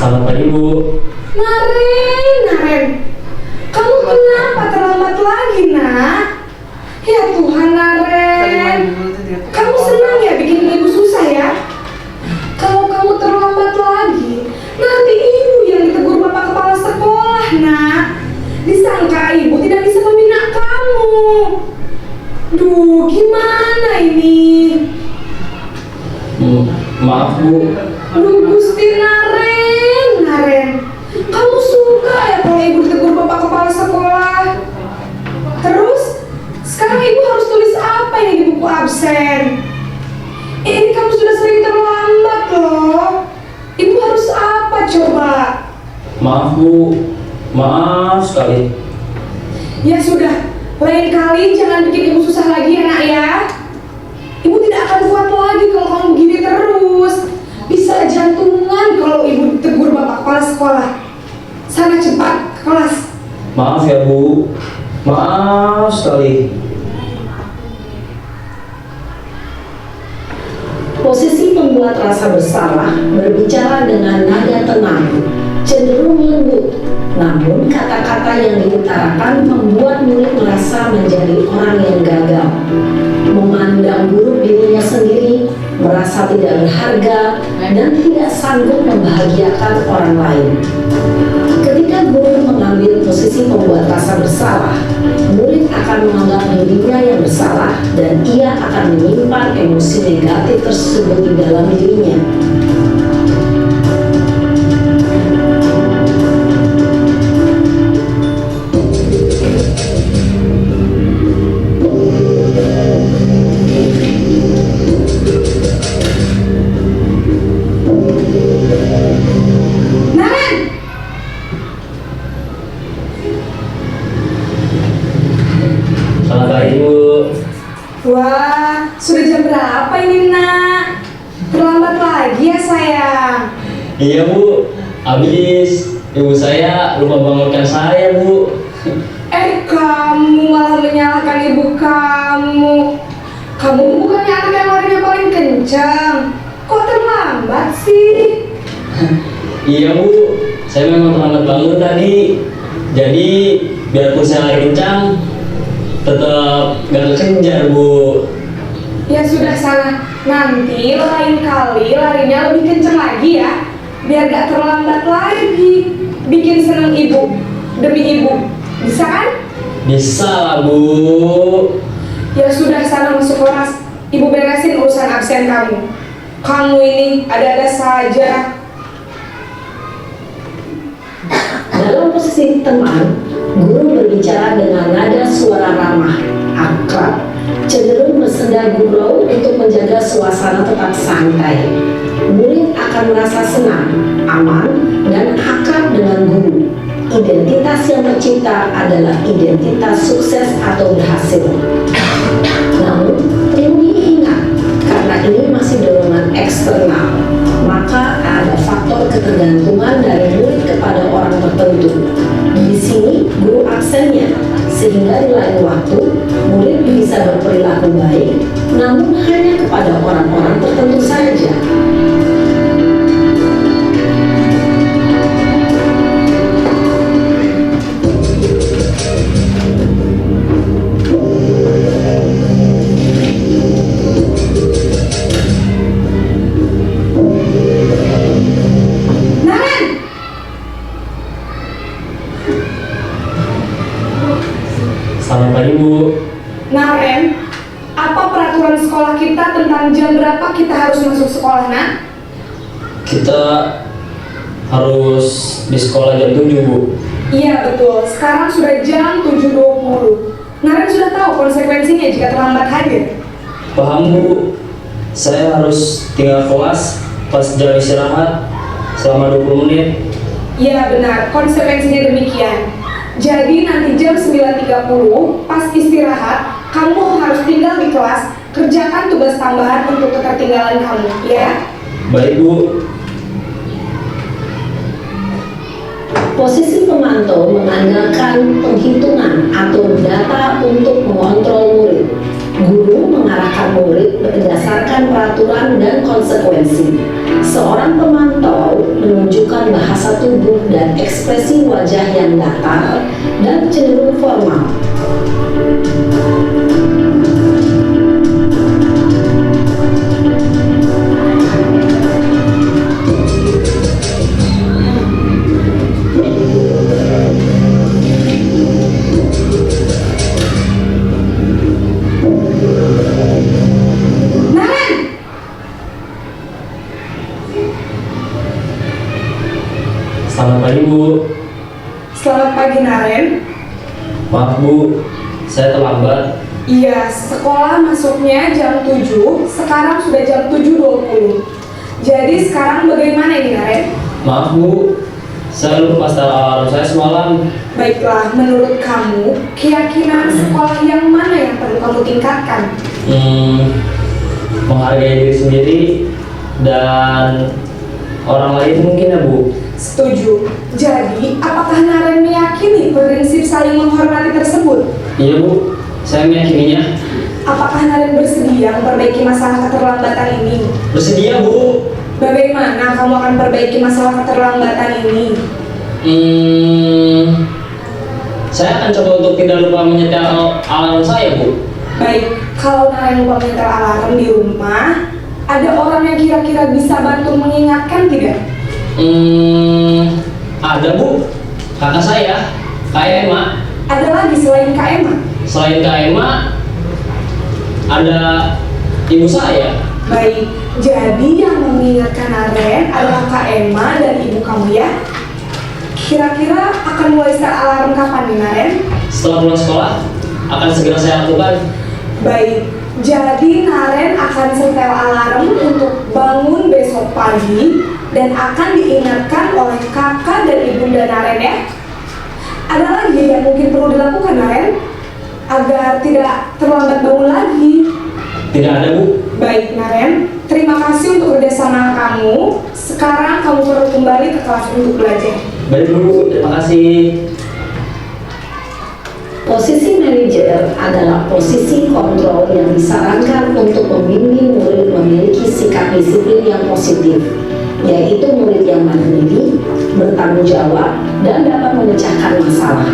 Selamat pagi, Bu. Naren, kamu kenapa terlambat lagi, nak? Ya Tuhan, Naren, kamu senang ya bikin ibu susah ya? Kalau kamu terlambat lagi, nanti ibu yang ditegur bapak kepala sekolah, nak. Disangka ibu tidak bisa membina kamu. Duh, gimana ini? Maaf, Bu. Duh, Gusti Naren, kamu suka ya kalau ibu ditegur bapak kepala sekolah? Terus, sekarang ibu harus tulis apa ini di buku absen? Ini kamu sudah sering terlambat loh. Ibu harus apa coba? Maaf, Bu. Maaf sekali. Ya sudah, lain kali jangan bikin ibu susah lagi ya, nak ya. Ibu tidak akan kuat lagi kalau kamu begini terus. Bisa jantungan kalau ibu tegur bapak kepala sekolah. Sana cepat ke kelas. Maaf ya, Bu. Maaf sekali. Posisi pembuat rasa bersalah berbicara dengan nada tenang, cenderung lembut. Namun kata-kata yang diutarakan membuat murid merasa menjadi orang yang gagal, memandang buruk dirinya sendiri, merasa tidak berharga, dan tidak sanggup membahagiakan orang lain. Ketika guru mengambil posisi pembuat rasa bersalah, murid akan menganggap dirinya yang bersalah dan ia akan menyimpan emosi negatif tersebut di dalam dirinya. Wah, sudah jam berapa ini, nak? Terlambat lagi ya, sayang? Iya, Bu. Habis ibu saya lupa bangunkan saya, Bu. Kamu malah menyalahkan ibu kamu. Kamu bukannya anak yang larinya paling kencang. Kok terlambat sih? Iya, Bu. Saya memang terlambat bangun tadi. Jadi biarpun saya lari kencang, tetap gak kekejar Bu. Ya sudah sana, nanti lain kali larinya lebih kenceng lagi ya, biar gak terlambat lagi. Bikin seneng ibu, demi ibu, bisa kan? Bisa lah Bu. Ya sudah sana masuk kelas, ibu beresin urusan absen kamu. Kamu ini ada-ada saja. Dalam posisi teman, guru berbicara dengan nada suara ramah, akrab, cenderung bersenda gurau untuk menjaga suasana tetap santai. Murid akan merasa senang, aman, dan akrab dengan guru. Identitas yang tercipta adalah identitas sukses atau berhasil. Namun, perlu diingat, karena ini masih dorongan eksternal, maka ada faktor ketergantungan dari murid kepada orang tertentu. Di sini, guru absennya, sehingga di lain waktu, murid bisa berperilaku baik, namun hanya kepada orang-orang tertentu saja. Selamat pagi Bu. Nah Ren, apa peraturan sekolah kita tentang jam berapa kita harus masuk sekolah, Nak? Kita harus di sekolah jam 7 Bu. Iya betul, sekarang sudah jam 7.20. Naren sudah tahu konsekuensinya jika terlambat hadir. Paham Bu. Saya harus tinggal kelas pas jam istirahat selama 20 menit. Iya benar, konsekuensinya demikian. Jadi nanti jam 9.30 pas istirahat, kamu harus tinggal di kelas, kerjakan tugas tambahan untuk ketertinggalan kamu, ya? Baik Bu. Posisi pemantau mengandalkan penghitungan atau data untuk mengontrol murid. Guru mengarahkan murid berdasarkan peraturan dan konsekuensi. Seorang pemantau menunjukkan bahasa tubuh dan ekspresi wajah yang datar dan cenderung formal. Selamat pagi Bu. Selamat pagi Naren. Maaf Bu, saya terlambat. Iya, sekolah masuknya jam 7, sekarang sudah jam 7.20. Jadi sekarang bagaimana ini Naren? Maaf Bu, saya lupa setel alarm saya semalam. Baiklah, menurut kamu, keyakinan sekolah yang mana yang perlu kamu tingkatkan? Menghargai diri sendiri dan orang lain mungkin ya Bu. Setuju. Jadi, apakah Naren meyakini prinsip saling menghormati tersebut? Iya Bu, saya meyakininya. Apakah Naren bersedia memperbaiki masalah keterlambatan ini? Bersedia Bu. Bagaimana kamu akan perbaiki masalah keterlambatan ini? Saya akan coba untuk tidak lupa menyetel alarm saya Bu. Baik, kalau Naren lupa menyetel alarm di rumah, ada orang yang kira-kira bisa bantu mengingatkan tidak? Ada Bu, kakak saya, Kak Emma. Ada lagi selain Kak Emma? Selain Kak Emma, ada ibu saya. Baik, jadi yang mengingatkan Naren adalah Kak Emma dan ibu kamu ya? Kira-kira akan mulai start alarm kapan nih Naren? Setelah pulang sekolah, akan segera saya lakukan. Baik, jadi Naren akan setel alarm untuk bangun besok pagi dan akan diingatkan oleh kakak dan ibunda Naren ya. Ada lagi yang mungkin perlu dilakukan Naren agar tidak terlambat bangun lagi? Tidak ada Bu. Baik Naren, terima kasih untuk kerjasama kamu. Sekarang kamu perlu kembali ke kelas untuk belajar. Baik Bu, terima kasih. Posisi manajer adalah posisi kontrol yang disarankan untuk membimbing murid memiliki sikap disiplin yang positif, yaitu murid yang mandiri, bertanggung jawab, dan dapat memecahkan masalah.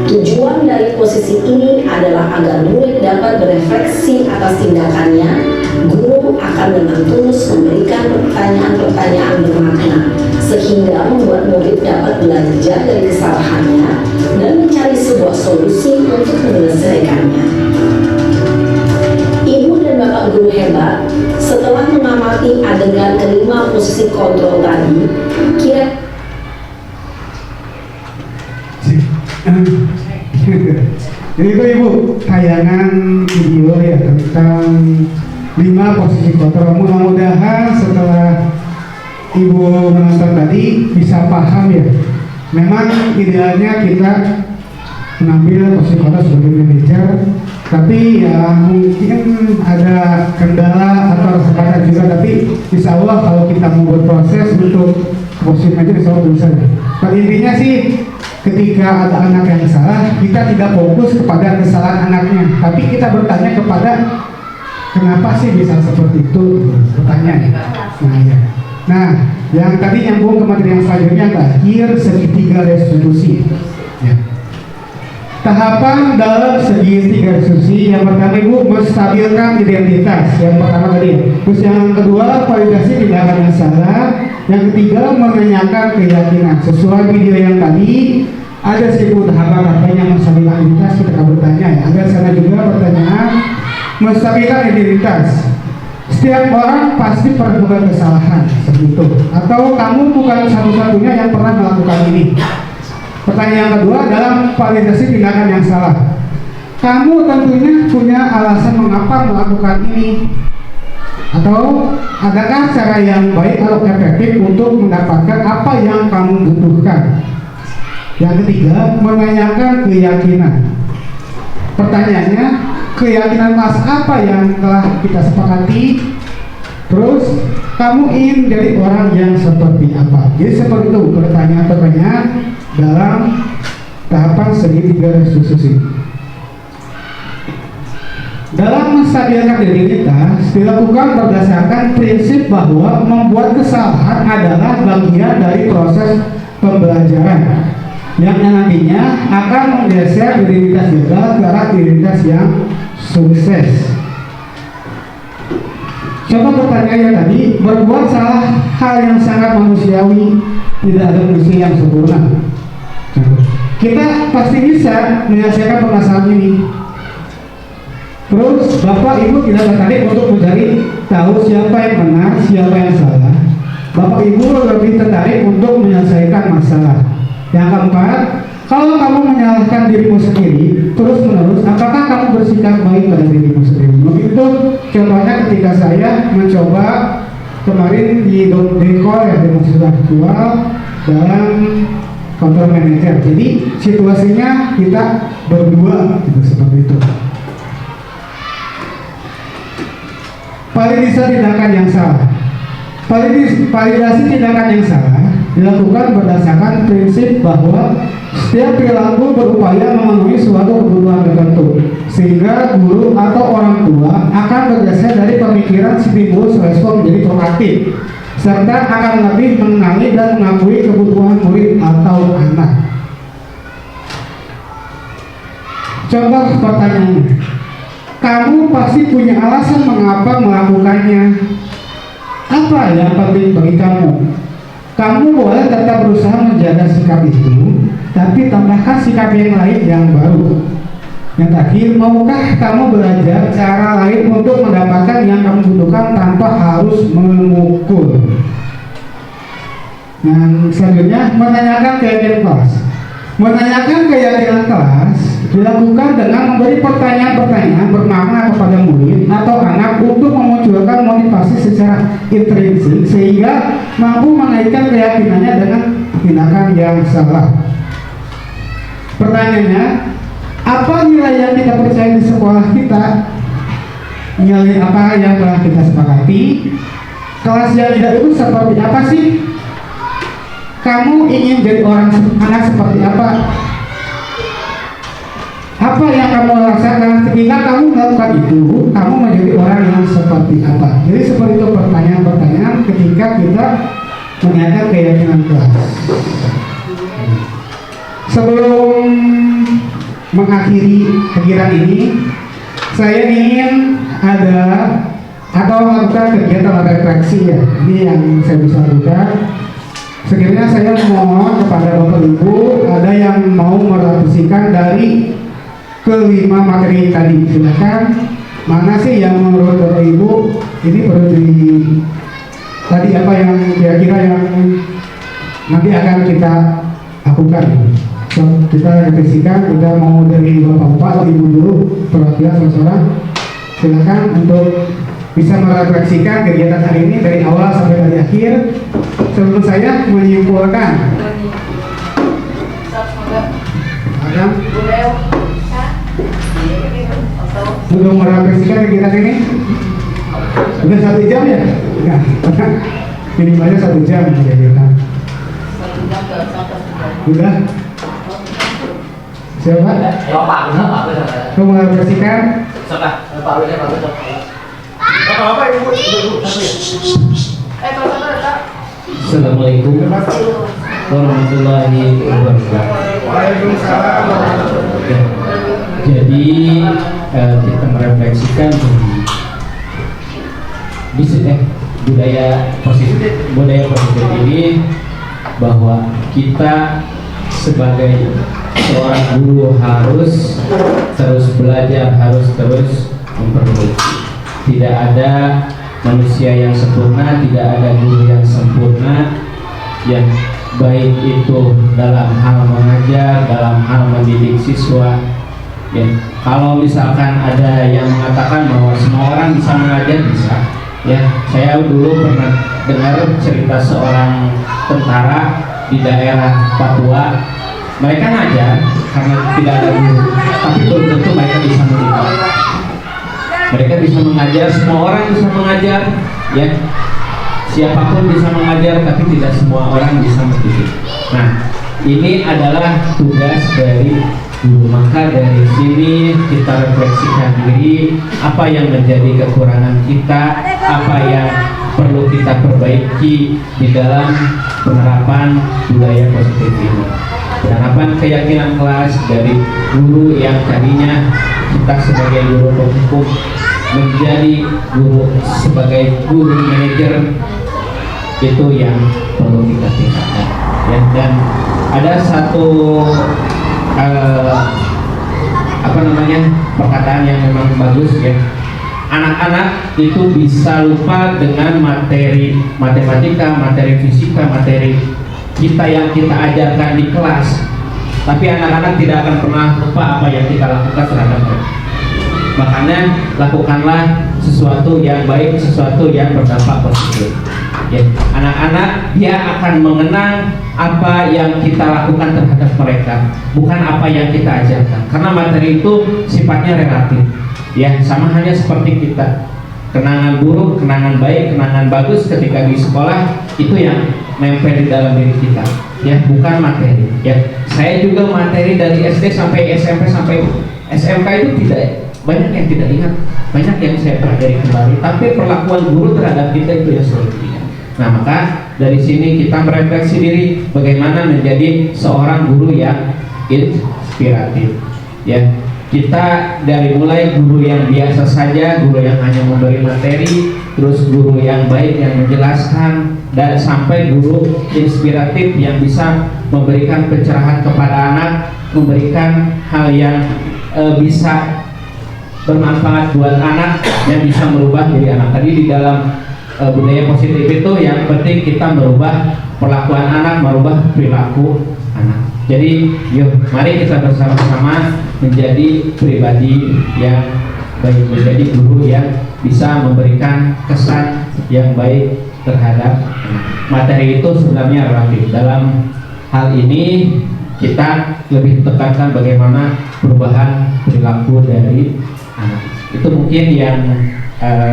Tujuan dari posisi ini adalah agar murid dapat berefleksi atas tindakannya. Guru akan dengan tulus memberikan pertanyaan-pertanyaan bermakna, sehingga membuat murid dapat belajar dari kesalahannya dan mencari sebuah solusi untuk menyelesaikannya. Ibu dan Bapak guru hebat, setelah mengamati adegan kelima posisi kontrol tadi, Jadi itu Ibu, tayangan video ya tentang 5 posisi kontrol. Mudah-mudahan setelah Ibu menonton tadi bisa paham ya. Memang idealnya kita mengambil posisi kontrol sebagai manajer, tapi ya mungkin ada kendala atau kesempatan juga. Tapi insya Allah kalau kita mau berproses untuk posisi manajer, insya Allah bisa. Pada intinya sih, ketika ada anak yang salah, kita tidak fokus kepada kesalahan anaknya, tapi kita bertanya kepada kenapa sih bisa seperti itu, pertanyaan. Nah, yang tadi nyambung ke materi yang selanjutnya, terakhir segitiga restitusi. Ya. Tahapan dalam segitiga restitusi, yang pertama Ibu menstabilkan identitas, yang pertama tadi. Terus yang kedua validasi tindakan yang salah. Yang ketiga menanyakan keyakinan. Sesuai video yang tadi ada 1000 tahapan yang menstabilkan identitas, kita akan bertanya ya. Ada sana juga pertanyaan menstabilkan identitas. Setiap orang pasti pernah melakukan kesalahan seperti itu, atau kamu bukan satu-satunya yang pernah melakukan ini. Pertanyaan kedua dalam validasi tindakan yang salah. Kamu tentunya punya alasan mengapa melakukan ini, atau adakah cara yang baik atau efektif untuk mendapatkan apa yang kamu butuhkan. Yang ketiga menanyakan keyakinan. Pertanyaannya, keyakinan kelas apa yang telah kita sepakati? Terus kamu ingin jadi orang yang seperti apa? Jadi seperti itu pertanyaan-pertanyaan dalam tahapan segitiga restitusi. Dalam menstabilkan identitas dilakukan berdasarkan prinsip bahwa membuat kesalahan adalah bagian dari proses pembelajaran yang nantinya akan menggeser identitas gagal ke arah identitas yang sukses. Contoh pertanyaannya tadi, berbuat salah hal yang sangat manusiawi, tidak ada manusia yang sempurna. Kita pasti bisa menyelesaikan permasalahan ini. Terus Bapak Ibu tidak tertarik untuk mencari tahu siapa yang benar, siapa yang salah. Bapak Ibu lebih tertarik untuk menyelesaikan masalah. Yang keempat, kalau kamu menyalahkan dirimu sendiri terus menerus, apakah kamu bersikap baik pada dirimu sendiri? Mungkin itu contohnya ketika saya mencoba kemarin di dekor ya, demonstrasi virtual dalam kontrol manager. Jadi situasinya kita berdua gitu, seperti itu. Validasi tindakan yang salah. Validasi tindakan yang salah dilakukan berdasarkan prinsip bahwa setiap perilaku berupaya memenuhi suatu kebutuhan tertentu, sehingga guru atau orang tua akan bergeser dari pemikiran stimulus respon menjadi proaktif, serta akan lebih mengenali dan mengakui kebutuhan murid atau anak. Contoh pertanyaannya, kamu pasti punya alasan mengapa melakukannya. Apa yang penting bagi kamu? Kamu boleh tetap berusaha menjaga sikap itu, tapi tambahkan sikap yang lain yang baru. Yang terakhir, maukah kamu belajar cara lain untuk mendapatkan yang kamu butuhkan tanpa harus memukul? Yang selanjutnya, menanyakan keyakinan kelas. Menanyakan keyakinan kelas dilakukan dengan memberi pertanyaan-pertanyaan bermakna kepada murid atau anak untuk memunculkan motivasi secara intrinsik sehingga mampu menaikkan keyakinannya dengan tindakan yang salah. Pertanyaannya, apa nilai yang kita percaya di sekolah kita? Nilai apa yang telah kita sepakati? Kelas yang tidak itu seperti apa sih? Kamu ingin jadi anak seperti apa? Apa yang kamu rasakan ketika kamu melakukan itu? Kamu menjadi orang yang seperti apa? Jadi seperti itu pertanyaan-pertanyaan ketika kita mengingatkan keyakinan kelas. Sebelum mengakhiri kegiatan ini, saya ingin ada atau melakukan kegiatan refleksi ya. Ini yang saya bisa lakukan. Sekiranya saya mohon kepada Bapak Ibu, ada yang mau merefleksikan dari kelima materi tadi. Silakan. Mana sih yang menurut Bapak Ibu ini perlu tadi apa yang kira-kira yang nanti akan kita lakukan. So, kita refleksikan, kita mau dari Bapak-Bapak atau Ibu dulu perwakilan seseorang. Silakan untuk bisa merefleksikan kegiatan hari ini dari awal sampai dari akhir. Sebelum saya menyimpulkan. Adam, belum merefleksikan kegiatan ini? Udah 1 jam ya? Enggak, minimalnya 1 jam kegiatan. Udah? Siapa? Kamu merefleksikan? Assalamualaikum warahmatullahi wabarakatuh. Jadi kita merefleksikan budaya positif ini bahwa kita sebagai seorang guru harus terus belajar, harus terus memperbaiki. Tidak ada manusia yang sempurna, tidak ada guru yang sempurna. Yang baik itu dalam hal mengajar, dalam hal mendidik siswa. Ya, kalau misalkan ada yang mengatakan bahwa semua orang bisa mengajar, bisa. Ya, saya dulu pernah dengar cerita seorang tentara di daerah Papua. Mereka ngajar karena tidak ada guru, tapi belum tentu mereka bisa mendidik. Mereka bisa mengajar, semua orang bisa mengajar, ya. Siapapun bisa mengajar, tapi tidak semua orang bisa mendidik. Nah, ini adalah tugas dari guru. Maka dari sini kita refleksikan diri, apa yang menjadi kekurangan kita, apa yang perlu kita perbaiki di dalam penerapan budaya positif ini. Penerapan keyakinan kelas dari guru yang tadinya kita sebagai guru hukum menjadi guru sebagai guru manajer, itu yang perlu kita tingkatkan. Ya, dan ada satu perkataan yang memang bagus, ya. Anak-anak itu bisa lupa dengan materi matematika, materi fisika, materi kita yang kita ajarkan di kelas, tapi anak-anak tidak akan pernah lupa apa yang kita lakukan terhadap mereka. Makanya lakukanlah sesuatu yang baik, sesuatu yang berdampak positif. Ya, anak-anak dia akan mengenang apa yang kita lakukan terhadap mereka, bukan apa yang kita ajarkan. Karena materi itu sifatnya relatif. Ya, sama halnya seperti kita. Kenangan buruk, kenangan baik, kenangan bagus ketika di sekolah itu yang nempel di dalam diri kita. Ya, bukan materi. Ya, saya juga materi dari SD sampai SMP sampai SMK itu tidak banyak yang tidak ingat, banyak yang saya pelajari kembali. Tapi perlakuan guru terhadap kita itu yang sulit ingat. Nah, maka dari sini kita merefleksi diri bagaimana menjadi seorang guru yang inspiratif. Ya, kita dari mulai guru yang biasa saja, guru yang hanya memberi materi, terus guru yang baik yang menjelaskan, dan sampai guru inspiratif yang bisa memberikan pencerahan kepada anak, memberikan hal yang bisa bermanfaat buat anak, yang bisa merubah diri anak. Tadi di dalam budaya positif itu yang penting kita merubah perlakuan anak, merubah perilaku anak. Jadi yuk mari kita bersama-sama menjadi pribadi yang baik, menjadi guru yang bisa memberikan kesan yang baik terhadap anak. Materi itu sebenarnya relatif. Dalam hal ini kita lebih tekankan bagaimana perubahan perilaku dari anak. Itu mungkin yang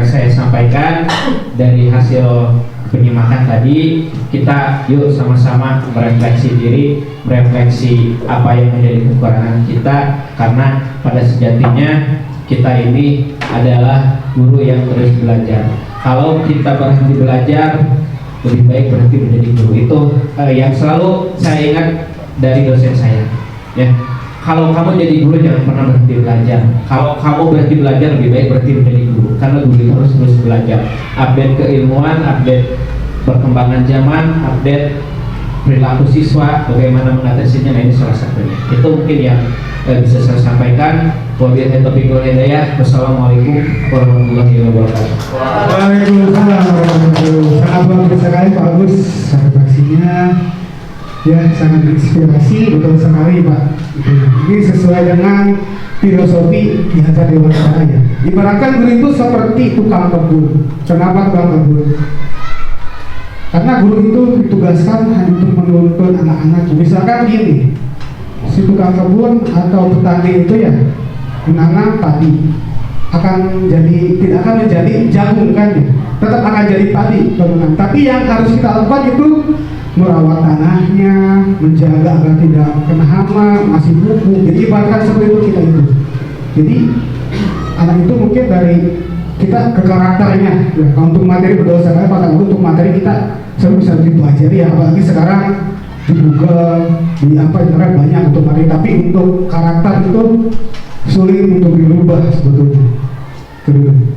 saya sampaikan dari hasil penyimakan tadi. Kita yuk sama-sama merefleksi diri, merefleksi apa yang menjadi kekurangan kita, karena pada sejatinya kita ini adalah guru yang terus belajar. Kalau kita berhenti belajar, lebih baik berhenti menjadi guru. Itu yang selalu saya ingat dari dosen saya. Ya, kalau kamu jadi guru jangan pernah berhenti belajar. Kalau kamu berhenti belajar lebih baik berhenti menjadi guru, karena guru itu harus terus belajar, update keilmuan, update perkembangan zaman, update perilaku siswa, bagaimana mengatasinya. Nah, ini salah satunya. Itu mungkin yang bisa saya sampaikan. Wabillahi taufiq wal hidayah. Wassalamualaikum warahmatullahi wabarakatuh. Waalaikumsalam warahmatullahi wabarakatuh. Sangat bagus sekali Pak Agus refleksinya. Ya, sangat inspirasi, betul sekali Pak. Ini sesuai dengan filosofi Ki Hajar Dewantara ya. Ibaratkan guru itu seperti tukang kebun. Kenapa tukang kebun? Karena guru itu ditugaskan hanya untuk menuntun anak-anak. Misalkan gini, si tukang kebun atau petani itu ya menanam padi, tidak akan menjadi jagung kan ya, tetap akan jadi padi teman-teman. Tapi yang harus kita lakukan itu merawat tanahnya, menjaga agar tidak kena hama, masih pupuk. Jadi ibaratkan seperti itu kita itu. Jadi anak itu mungkin dari kita ke karakternya ya. Kalau untuk materi betul sekali Pak Guru, untuk materi kita selalu bisa dipelajari ya, apalagi sekarang di Google, di internet banyak untuk materi. Tapi untuk karakter itu sulit untuk dirubah sebetulnya.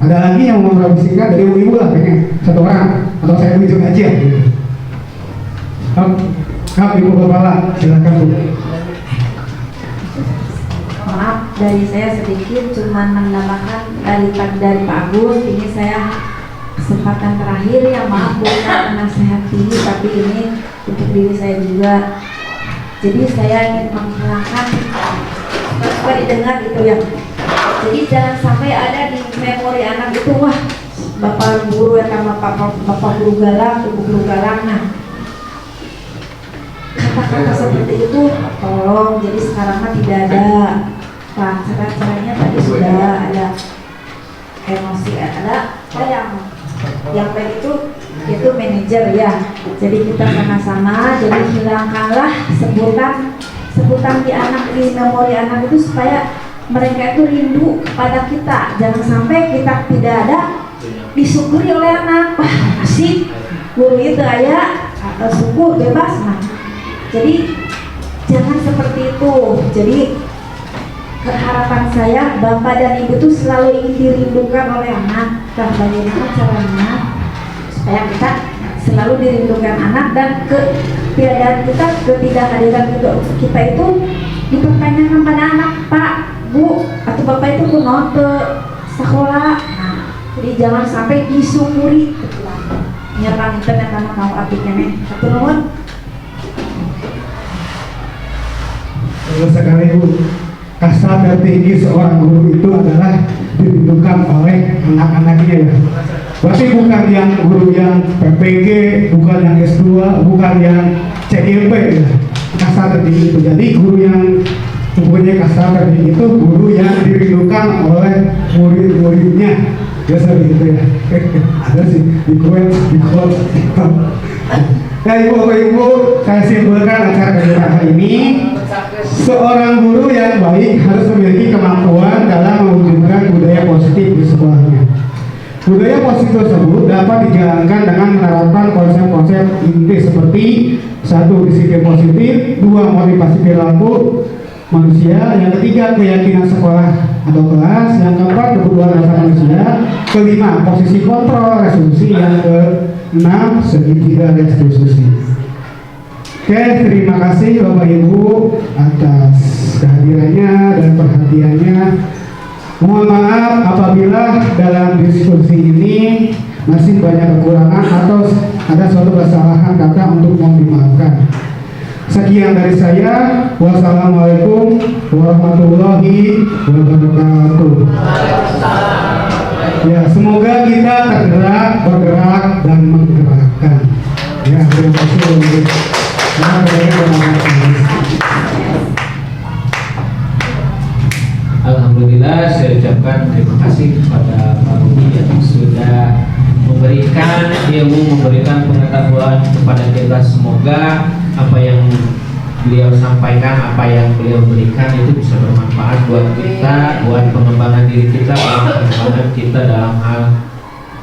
Ada lagi yang mau merevisikan dari ibu-ibu lah, pengen satu orang atau saya tunjuk aja gitu. Ibu Kepala, silakan Bu. Maaf dari saya sedikit, cuma menambahkan dari Pak Agus. Ini saya kesempatan terakhir ya, maaf bukan menasehati, tapi ini untuk diri saya juga. Jadi saya ingin menghilangkan supaya didengar gitu ya. Jadi jangan sampai ada di memori anak itu, wah bapak guru ya, sama bapak guru galak, ibu guru galak. Nah, kata-kata seperti itu tolong. Jadi sekarang mah tidak ada. Pak, caranya tadi sudah ada emosi, ada yang baik itu manajer ya. Jadi kita sama-sama, jadi hilangkanlah sebutan di memori anak itu, supaya mereka itu rindu kepada kita. Jangan sampai kita tidak ada disyukuri oleh anak. Wah, asik guru itu ya, atau syukur bebas. Nah, jadi jangan seperti itu. Jadi harapan saya, bapak dan ibu itu selalu ingin dirindukan oleh anak. Dan bagaimana caranya supaya kita selalu dirindukan anak, dan ketiadaan kita, ketidakhadiran kita itu dipertanyakan pada anak. Pak, Bu, atau bapak itu kuno ke sekolah. Nah, jadi jangan sampai disyukuri. Nyerang internet karena mau aplikasinya. Satu nomor. Terus sekali Bu, kasta tertinggi seorang guru itu adalah dirindukan oleh anak-anaknya ya. Berarti bukan yang guru yang PPG, bukan yang S2, bukan yang CIP ya. Kasta tertinggi itu. Jadi guru yang mempunyai kasta tertinggi itu guru yang dirindukan oleh murid-muridnya. Biasa begitu ya. Ada sih di quote. Ya ibu-ibu, saya simpulkan acara kegiatan hari ini. Seorang guru yang baik harus memiliki kemampuan dalam mewujudkan budaya positif di sekolahnya. Budaya positif tersebut dapat dijalankan dengan menerapkan konsep-konsep inti seperti 1. Disiplin positif, 2. Motivasi perilaku manusia, yang ketiga keyakinan sekolah atau kelas, yang keempat kebutuhan dasar manusia, kelima posisi kontrol restitusi, yang keenam segitiga restitusi. Oke, terima kasih Bapak Ibu atas kehadirannya dan perhatiannya. Mohon maaf apabila dalam diskusi ini masih banyak kekurangan atau ada suatu kesalahan kata, untuk mohon dimaafkan. Sekian dari saya. Wassalamualaikum warahmatullahi wabarakatuh. Ya, semoga kita bergerak dan menggerakkan. Ya, terima kasih. Alhamdulillah, saya ucapkan terima kasih kepada Pak Rudi yang sudah memberikan ilmu, memberikan pengetahuan kepada kita. Semoga apa yang beliau sampaikan, apa yang beliau berikan itu bisa bermanfaat buat kita, buat pengembangan diri kita, buat pengembangan kita dalam hal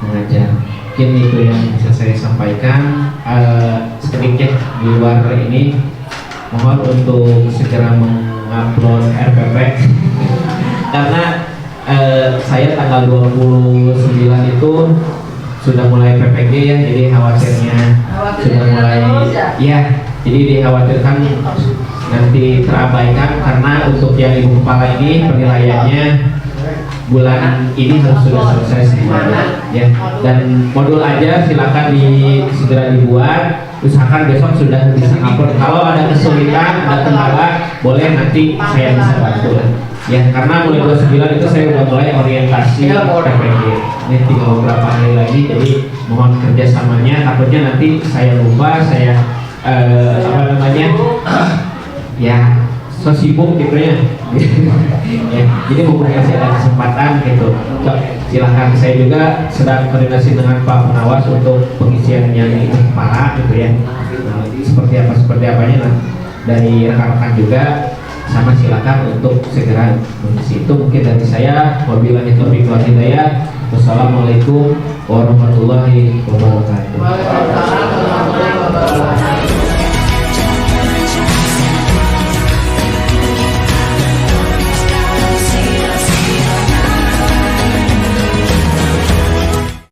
mengajar. Mungkin itu yang bisa saya sampaikan. Sedikit di luar ini, mohon untuk segera mengupload RPP karena saya tanggal 29 itu sudah mulai PPG ya, jadi khawatirnya sudah mulai ya, jadi dikhawatirkan nanti terabaikan karena untuk yang ibu kepala ini penilaiannya bulan ini harus sudah selesai semuanya ya, dan modul aja silakan segera dibuat, usahakan besok sudah bisa upload. Kalau ada kesulitan, ada kendala, boleh nanti saya bisa bantu ya, karena mulai 29 itu saya udah mulai orientasi PPG. Ini tinggal beberapa hari lagi, jadi mohon kerjasamanya. Takutnya nanti saya lupa, saya ya so sibuk gitu ya. Ya, jadi mumpung masih ada kesempatan gitu, silahkan. Saya juga sedang koordinasi dengan Pak Pengawas untuk pengisian yang itu kepala gitu ya. Nah, seperti apanya nah, dari rekan-rekan juga sama, silakan untuk segera mengisi. Itu mungkin dari saya. Wabillahi taufiq wal hidayah. Wassalamualaikum warahmatullahi wabarakatuh.